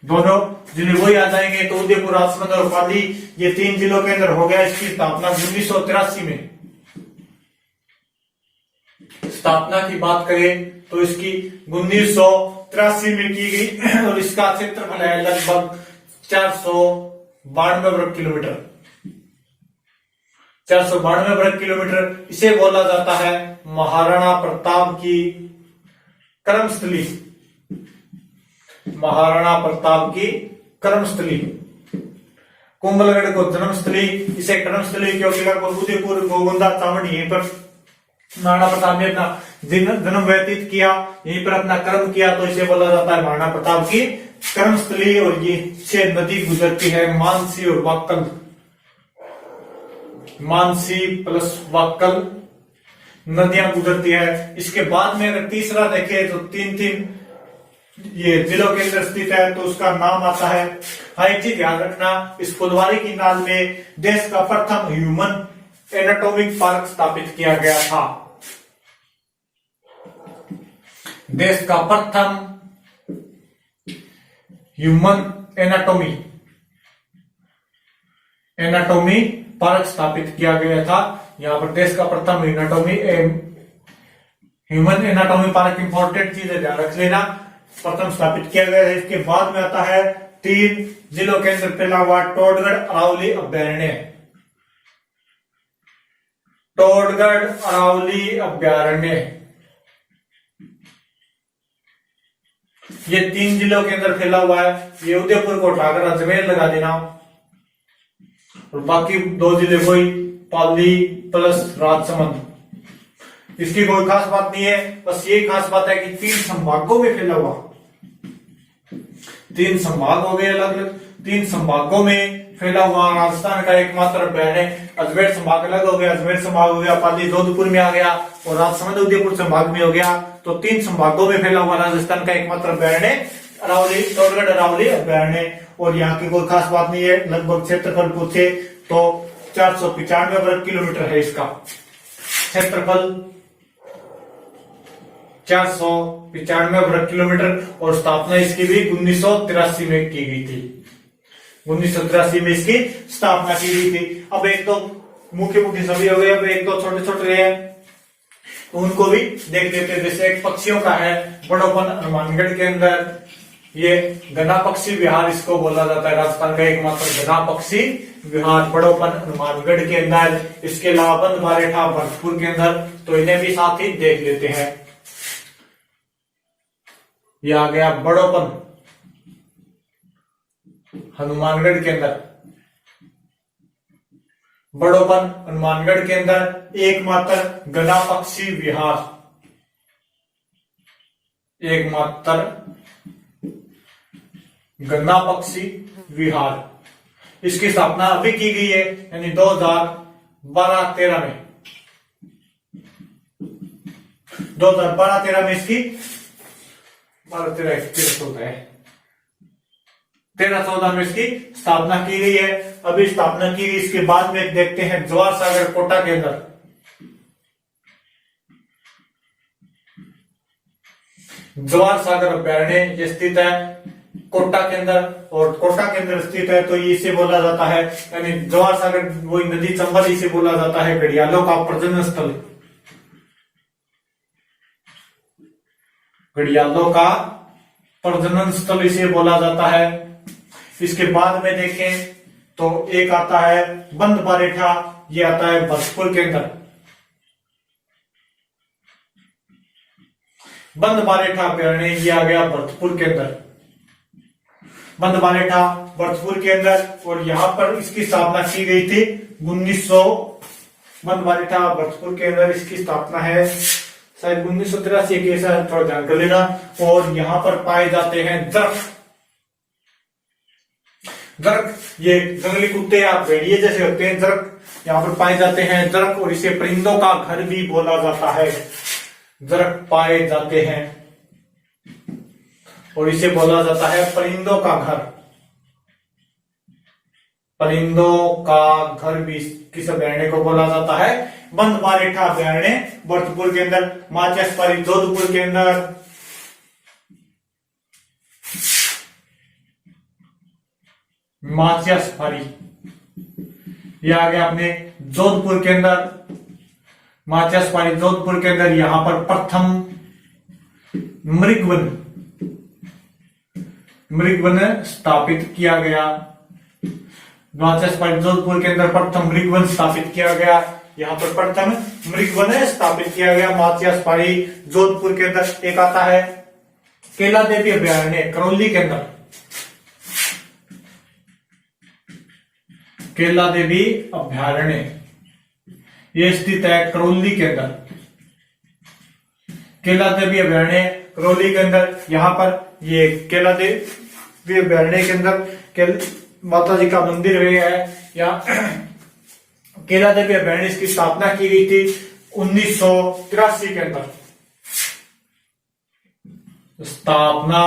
दोनों जिले वही आ जाएंगे। तो उदयपुर, राजसमंद और पाली, ये 3 जिलों के अंदर हो गया। इसकी स्थापना 1983 में, स्थापना की बात करें तो इसकी 1983 में की गई, और इसका क्षेत्रफल है लगभग 492 वर्ग किलोमीटर, 492 वर्ग किलोमीटर। इसे बोला जाता है महाराणा प्रताप की कर्मस्थली, महाराणा प्रताप की कर्मस्थली। कुंभलगढ़ को जन्मस्थली, इसे कर्मस्थली क्योंकि उदयपुर, गोगुंदा, चावड़ी, यहीं पर महाराणा प्रताप ने अपना जन्म व्यतीत किया, यहीं पर अपना कर्म किया, तो इसे बोला जाता है महाराणा प्रताप की कर्मस्थली। और ये 6 नदी गुजरती है, मानसी और वाक्कल, मानसी प्लस वाक्कल नदियां गुजरती है। इसके बाद में अगर तीसरा देखें तो 3 ये जिलों के अंदर स्थित है, तो उसका नाम आता है, हाँ एक चीज ध्यान रखना, इस फुलवारी की नाल में देश का प्रथम ह्यूमन एनाटॉमिक पार्क स्थापित किया गया था। देश का प्रथम ह्यूमन एनाटॉमी पार्क स्थापित किया गया था। यहाँ पर देश का प्रथम ह्यूमन एनाटॉमी पार्क, इंपॉर्टेंट चीज है, ध्यान रख लेना, प्रथम स्थापित किया गया है। इसके बाद में आता है 3 जिलों के अंदर फैला हुआ टोडगढ़ अरावली अभ्यारण्य। टोडगढ़ अरावली अभ्यारण्य, ये 3 जिलों के अंदर फैला हुआ है। ये उदयपुर को उठाकर अजमेर लगा देना, और बाकी 2 जिले कोई पाली प्लस राजसमंद। इसकी कोई खास बात नहीं है, बस ये खास बात है कि 3 संभागों में फैला हुआ, 3 संभाग हो गए अलग अलग, 3 संभागों में फैला हुआ राजस्थान का एकमात्र अभ्यारण्य। अजमेर संभाग अलग हो गया, अजमेर संभाग हो गया, पाली जोधपुर में आ गया, और राजसमंद उदयपुर संभाग में हो गया। तो 3 संभागों में फैला हुआ राजस्थान का एकमात्र अभ्यारण्य अरावली, टोडगढ़ अरावली अभ्यारण्य। और यहाँ की कोई खास बात नहीं है, लगभग क्षेत्रफल पूछे तो 495 वर्ग किलोमीटर है इसका क्षेत्रफल, 495 वर्ग किलोमीटर। और स्थापना इसकी भी 1983 में की गई थी, 1983 में इसकी स्थापना की गई थी। अब एक तो मुख्य सभी हो गए, अब एक तो छोटे छोटे हैं तो उनको भी देख लेते हैं। जैसे एक पक्षियों का है बड़ोपन हनुमानगढ़ के अंदर, ये घना पक्षी विहार इसको बोला जाता है, राजस्थान का एकमात्र घना पक्षी विहार बड़ोपन हनुमानगढ़ के अंदर। इसके अलावा बंद बारेठा भरतपुर के अंदर, तो इन्हें भी साथ ही देख लेते हैं। ये आ गया बड़ोपन हनुमानगढ़ के अंदर, बड़ोपन हनुमानगढ़ के अंदर एकमात्र घना पक्षी विहार, एकमात्र घना पक्षी विहार। इसकी स्थापना अभी की गई है, यानी 2012-13 में, 2012-13 में इसकी 13-14 में इसकी स्थापना की गई है। अभी स्थापना की गई, इसके बाद में देखते हैं जवाहर सागर कोटा के अंदर। जवाहर सागर अभ्यारण्य ये स्थित है कोटा के अंदर, और कोटा के अंदर स्थित है तो इसे बोला जाता है, यानी जवाहर सागर वही नदी चंबल, इसे बोला जाता है घड़ियालों का प्रजनन स्थल, घड़ियालों का प्रजनन स्थल इसे बोला जाता है। इसके बाद में देखें तो एक आता है बंद बारेठा, ये आता है भरतपुर के अंदर। बंद बारेठा अभ्यारण्य ये आ गया भरतपुर के अंदर, बंद बारेठा भरतपुर के अंदर। और यहां पर इसकी स्थापना की गई थी 1900, बंद बारेठा भरतपुर के अंदर इसकी स्थापना है शायद 1983 के, ऐसा थोड़ा ध्यान कर लेना। और यहां पर पाए जाते हैं जरख, जरख ये जंगली कुत्ते या भेड़िए जैसे होते हैं, जरख यहाँ पर पाए जाते हैं जरख। और इसे परिंदों का घर भी बोला जाता है, जरख पाए जाते हैं और इसे बोला जाता है परिंदों का घर, परिंदों का घर भी किस अभ्यारण्य को बोला जाता है, बंद बारेठा अभ्यारण्य भरतपुर के अंदर। माचियास्पारी जोधपुर के अंदर, माचियास्पारी ये आ गया अपने जोधपुर के अंदर, माचियास्पारी जोधपुर के अंदर। यहां पर प्रथम मृगवन स्थापित किया गया, माचियास्पारी जोधपुर के अंदर प्रथम मृगवन स्थापित किया गया, यहाँ पर प्रथम मृगवन स्थापित किया गया माचियास्पारी जोधपुर के अंदर। एक आता है केला देवी अभ्यारण्य करौली के अंदर, केला देवी अभ्यारण्य ये स्थित है करौली के अंदर, केला देवी अभ्यारण्य करौली के अंदर। यहाँ पर ये केला देवी अभ्यारण्य के अंदर माता जी का मंदिर है। यहाँ केला देवी अभ्यारण्य की स्थापना की गई थी 1983 के अंदर, स्थापना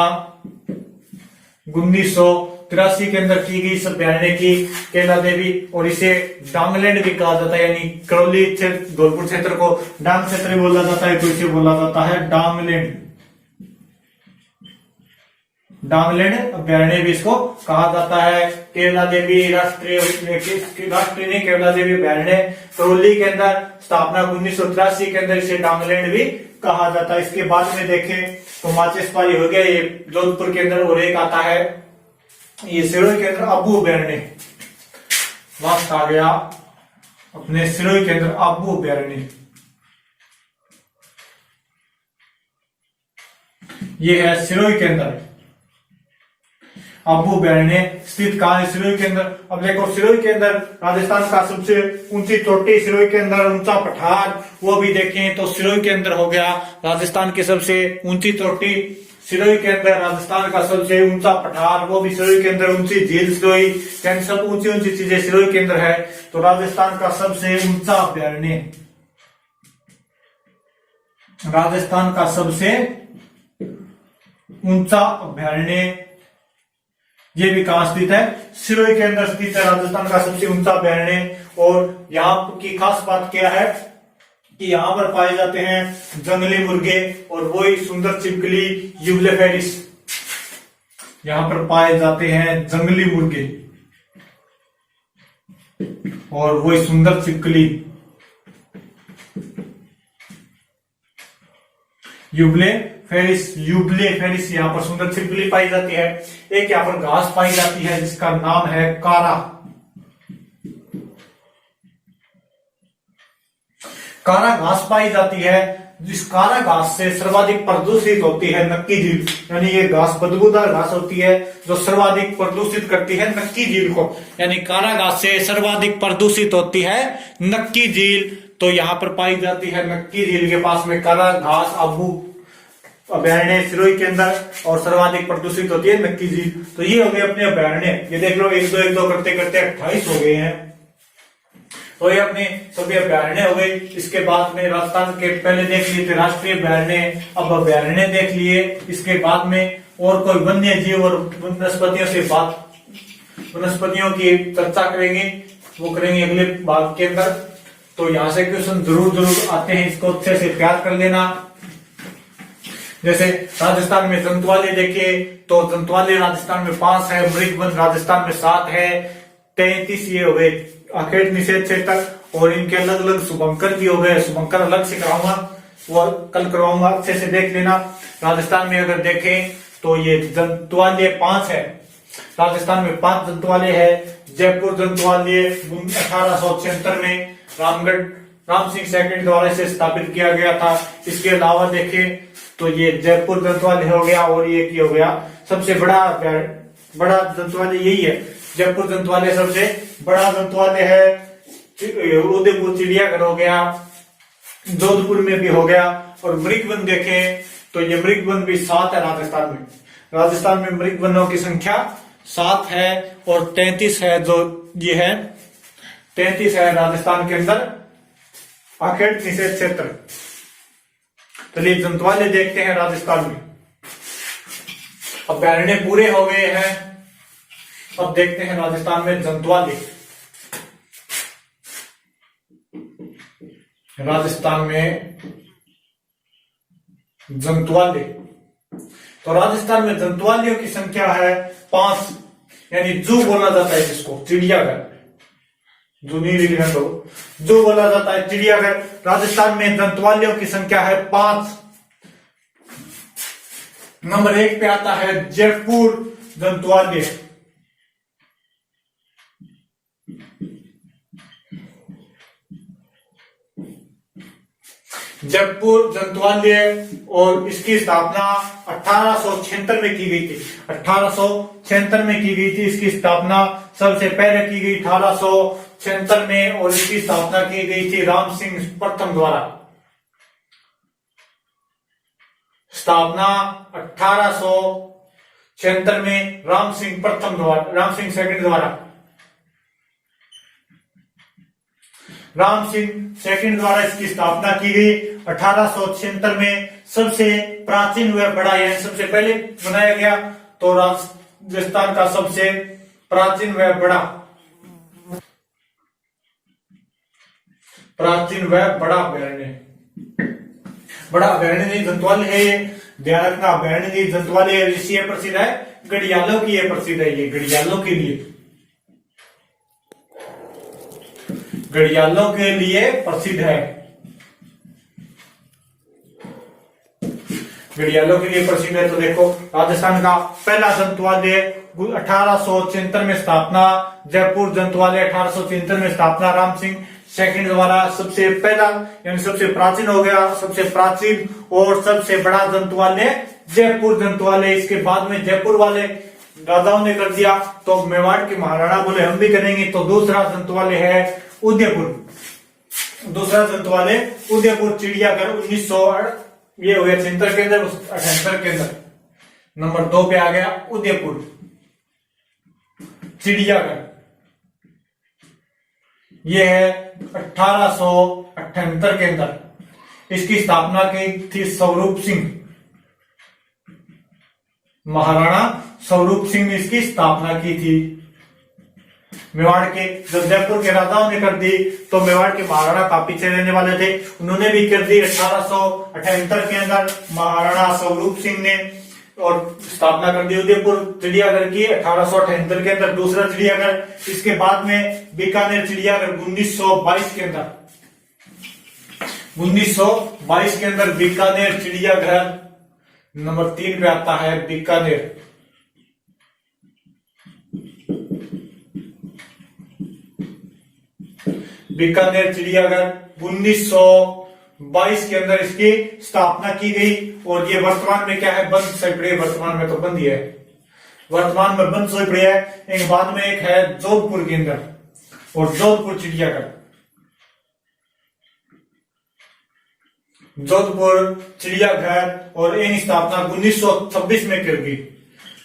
1983 के अंदर की गई इस अभ्यारण्य की केला देवी। और इसे डांगलैंड भी कहा जाता है, यानी करौली धौलपुर क्षेत्र को डांग क्षेत्र बोला जाता है, तो इसे बोला जाता है डांगलैंड, डांगलैंड अभ्यारण्य भी इसको कहा जाता है। केवला देवी राष्ट्रीय नहीं, केवला देवी अभ्यारण्य करौली के अंदर स्थापना 1983 के अंदर इसे डांगलैंड भी कहा जाता है। इसके बाद में देखें तो माचेसपाली हो गया, ये जोधपुर के अंदर, और एक आता है ये सिरोही के अंदर अबू अभ्यारण्य, वास्ट आ गया अपने सिरोही के अंदर अबू अभ्यारण्य। ये है सिरोही के अंदर अबू अभ्यारण्य स्थित कहाँ है? सिरोही के अंदर। अब देखो सिरोही के अंदर राजस्थान का सबसे ऊंची चोटी, सिरोही के अंदर ऊंचा पठार, वो भी देखें तो सिरोही के अंदर हो गया राजस्थान की सबसे ऊंची चोटी, सिरोही के अंदर राजस्थान का सबसे ऊंचा पठार, वो भी सिरोही के अंदर ऊंची झील सिरोही, यानी सब ऊंची ऊंची चीजें सिरोही के अंदर है। तो राजस्थान का सबसे ऊंचा अभ्यारण्य, राजस्थान का सबसे ऊंचा अभ्यारण्य ये भी कहां स्थित है? सिरोही के अंदर स्थित है राजस्थान का सबसे ऊंचा अभ्यारण्य। और यहाँ की खास बात क्या है कि यहाँ पर पाए जाते हैं जंगली मुर्गे और वही सुंदर छिपकली यूबलेफेरिस, यहाँ पर पाए जाते हैं जंगली मुर्गे और वही सुंदर छिपकली यूबलेफेरिस यहाँ पर सुंदर छिपकली पाई जाती है। एक यहाँ पर घास पाई जाती है जिसका नाम है कारा। कारा घास पाई जाती है, जिस कारा घास से सर्वाधिक प्रदूषित होती है नक्की झील, यानी ये घास बदबूदार घास होती है जो सर्वाधिक प्रदूषित करती है नक्की झील को, यानी कारा घास से सर्वाधिक प्रदूषित होती है नक्की झील। तो यहाँ पर पाई जाती है नक्की झील के पास में कारा घास अबू अभ्यारण्य सिरोही के अंदर, और सर्वाधिक प्रदूषित होती है नक्की झील। तो ये हो गए अपने अभ्यारण्य। ये देख लो 1 2 करते करते 28 हो गए हैं। तो ये अपने सभी अभ्यारण्य हो गए। इसके बाद में राजस्थान के पहले देख लिए थे राष्ट्रीय अभ्यारण्य, अब अभ्यारण्य देख लिए। इसके बाद में और कोई वन्य जीव और वनस्पतियों की चर्चा करेंगे, वो करेंगे अगले भाग के अंदर। तो यहाँ से क्वेश्चन जरूर आते हैं, इसको अच्छे से तैयार कर लेना। जैसे राजस्थान में जंतुवाले देखिए तो जंतुवाले राजस्थान में 5 है, मृगवन राजस्थान में 7 है, 33 ये हो गए अखेट निषेध क्षेत्र, और इनके अलग अलग शुभंकर भी हो गए। शुभंकर अलग से कराऊंगा, वो कल करवाऊंगा, अच्छे से देख लेना। राजस्थान में अगर देखें तो ये जंतुवाले 5 है, राजस्थान में 5 जंतुवाले है। जयपुर जंतुवाले 1876 में राम सिंह सेकंड द्वारा इसे स्थापित किया गया था। इसके अलावा देखें तो ये जयपुर जंतुवाले हो गया, और ये की हो गया सबसे बड़ा जंतुवाले यही है। जयपुर जंतुवाले सबसे बड़ा जंतुवाले है। उदयपुर चिड़ियाघर हो गया, जोधपुर में भी हो गया। और मृगवन देखें तो ये मृगवन भी 7 है राजस्थान में। राजस्थान में मृगवनों की संख्या 7 है, और 33 है जो ये है 33 है राजस्थान के अंदर अखेट निषेध क्षेत्र। चलिए जंतुवाले देखते हैं राजस्थान में। अभ्यारण्य पूरे हो गए हैं, अब देखते हैं राजस्थान में जंतुवाले। राजस्थान में जंतुवाले, तो राजस्थान में जंतुवालियों की संख्या है 5, यानी जू बोला जाता है जिसको, चिड़ियाघर जो बोला जाता है चिड़ियाघर। राजस्थान में जंतुवालियों की संख्या है 5। नंबर 1 पे आता है जयपुर जंतुवाल्य। जयपुर जंतुवाल्य, और इसकी स्थापना 1876 में की गई थी। 1876 में की गई थी इसकी स्थापना, सबसे पहले की गई 1876 में, और इसकी स्थापना की गई थी राम सिंह प्रथम द्वारा। स्थापना 1876 में राम सिंह सेकंड द्वारा। राम सिंह सेकंड द्वारा इसकी स्थापना की गई 1876 में। सबसे प्राचीन व बड़ा, यानी सबसे पहले बनाया गया तो राजस्थान का सबसे प्राचीन व बड़ा अभ्यारण्य, बड़ा अभ्यारण्य नहीं जंतुवाले है ये, ध्यान रखना। अभ्यारण्य नहीं जंतुवाले ऋषि प्रसिद्ध है, घड़ियालों की ये प्रसिद्ध है, ये घड़ियालों के लिए, घड़ियालों के लिए प्रसिद्ध है, घड़ियालों के लिए प्रसिद्ध है। तो देखो राजस्थान का पहला जंतुवालय 1876 में स्थापना, जयपुर जंतुवालय 1873 में स्थापना राम सिंह सेकंड द्वारा। सबसे पहला यानी सबसे प्राचीन हो गया, सबसे प्राचीन और सबसे बड़ा जंतुवालय जयपुर जंतुवालय। इसके बाद में जयपुर वाले राजाओं ने कर दिया तो मेवाड़ के महाराणा बोले हम भी करेंगे, तो दूसरा जंतुवालय है उदयपुर, दूसरा जंतुवालय उदयपुर चिड़ियाघर 1900 ये हो गया 76 के अंदर, 78 के अंदर नंबर 2 पे आ गया उदयपुर चिड़ियाघर। ये है 1878 के अंदर। इसकी स्थापना की थी स्वरूप सिंह, महाराणा स्वरूप सिंह ने इसकी स्थापना की थी। मेवाड़ के जब जयपुर के राजाओं ने कर दी तो मेवाड़ के महाराणा का पीछे रहने वाले थे, उन्होंने भी कर दी 1878 के अंदर महाराणा स्वरूप सिंह ने, और स्थापना कर दी उदयपुर चिड़ियाघर की 1878 के अंदर, दूसरा चिड़ियाघर। इसके बाद में बीकानेर चिड़ियाघर 1922 के अंदर, 1922 के अंदर बीकानेर चिड़ियाघर नंबर 3 पे आता है बीकानेर। बीकानेर चिड़ियाघर 1922 के अंदर इसकी स्थापना की गई, और ये वर्तमान में क्या है, बंद से पड़े, वर्तमान में तो बंद ही है, वर्तमान में बंद से पड़े है। एक बाद में एक है जोधपुर के अंदर, और जोधपुर चिड़ियाघर, जोधपुर चिड़ियाघर, और इनकी स्थापना 1926 में कर दी,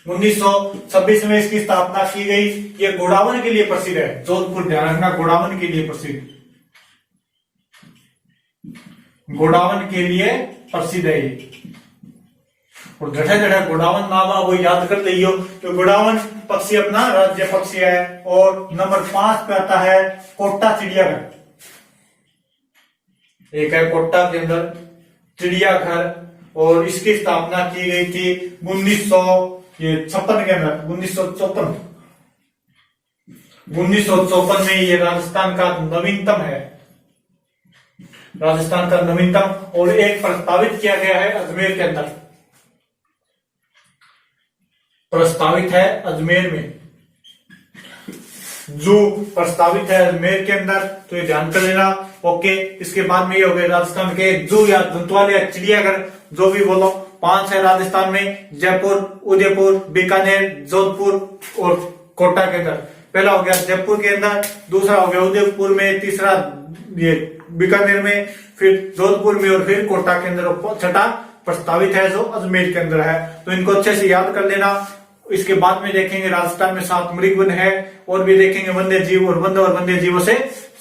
1926 में इसकी स्थापना की गई। ये घोड़ावन के लिए प्रसिद्ध है, जोधपुर ध्यान रखना, घोड़ावन के लिए प्रसिद्ध, घोड़ावन के लिए प्रसिद्ध है ये। और जगह जगह घोड़ावन नाम वो याद कर लियो, तो घोड़ावन पक्षी अपना राज्य पक्षी है। और नंबर 5 पे आता है कोटा चिड़ियाघर, एक है कोटा के अंदर चिड़ियाघर, और इसकी स्थापना की गई थी 1956 के अंदर, 1954 में। ये राजस्थान का नवीनतम है, राजस्थान का नवीनतम, और एक प्रस्तावित किया गया है अजमेर के अंदर, प्रस्तावित है अजमेर में, जो प्रस्तावित है अजमेर के अंदर, तो ये ध्यान कर लेना। ओके, इसके बाद में ये हो गए राजस्थान के जू या जंतुवालय चिड़ियाघर, जो भी बोलो 5 है राजस्थान में, जयपुर, उदयपुर, बीकानेर, जोधपुर और कोटा के अंदर। पहला हो गया जयपुर के अंदर, दूसरा हो गया उदयपुर में, तीसरा ये बीकानेर में, फिर जोधपुर में, और फिर कोटा के अंदर, छठा प्रस्तावित है जो अजमेर के अंदर है। तो इनको अच्छे से याद कर लेना। इसके बाद में देखेंगे राजस्थान में 7 मृग वन है, और भी देखेंगे वन्य जीव और वन्य जीवों से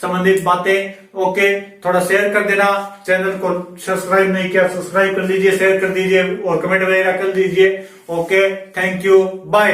संबंधित बातें। ओके, थोड़ा शेयर कर देना, चैनल को सब्सक्राइब नहीं किया सब्सक्राइब कर लीजिए, शेयर कर दीजिए और कमेंट वगैरह कर दीजिए। Okay, thank you, bye.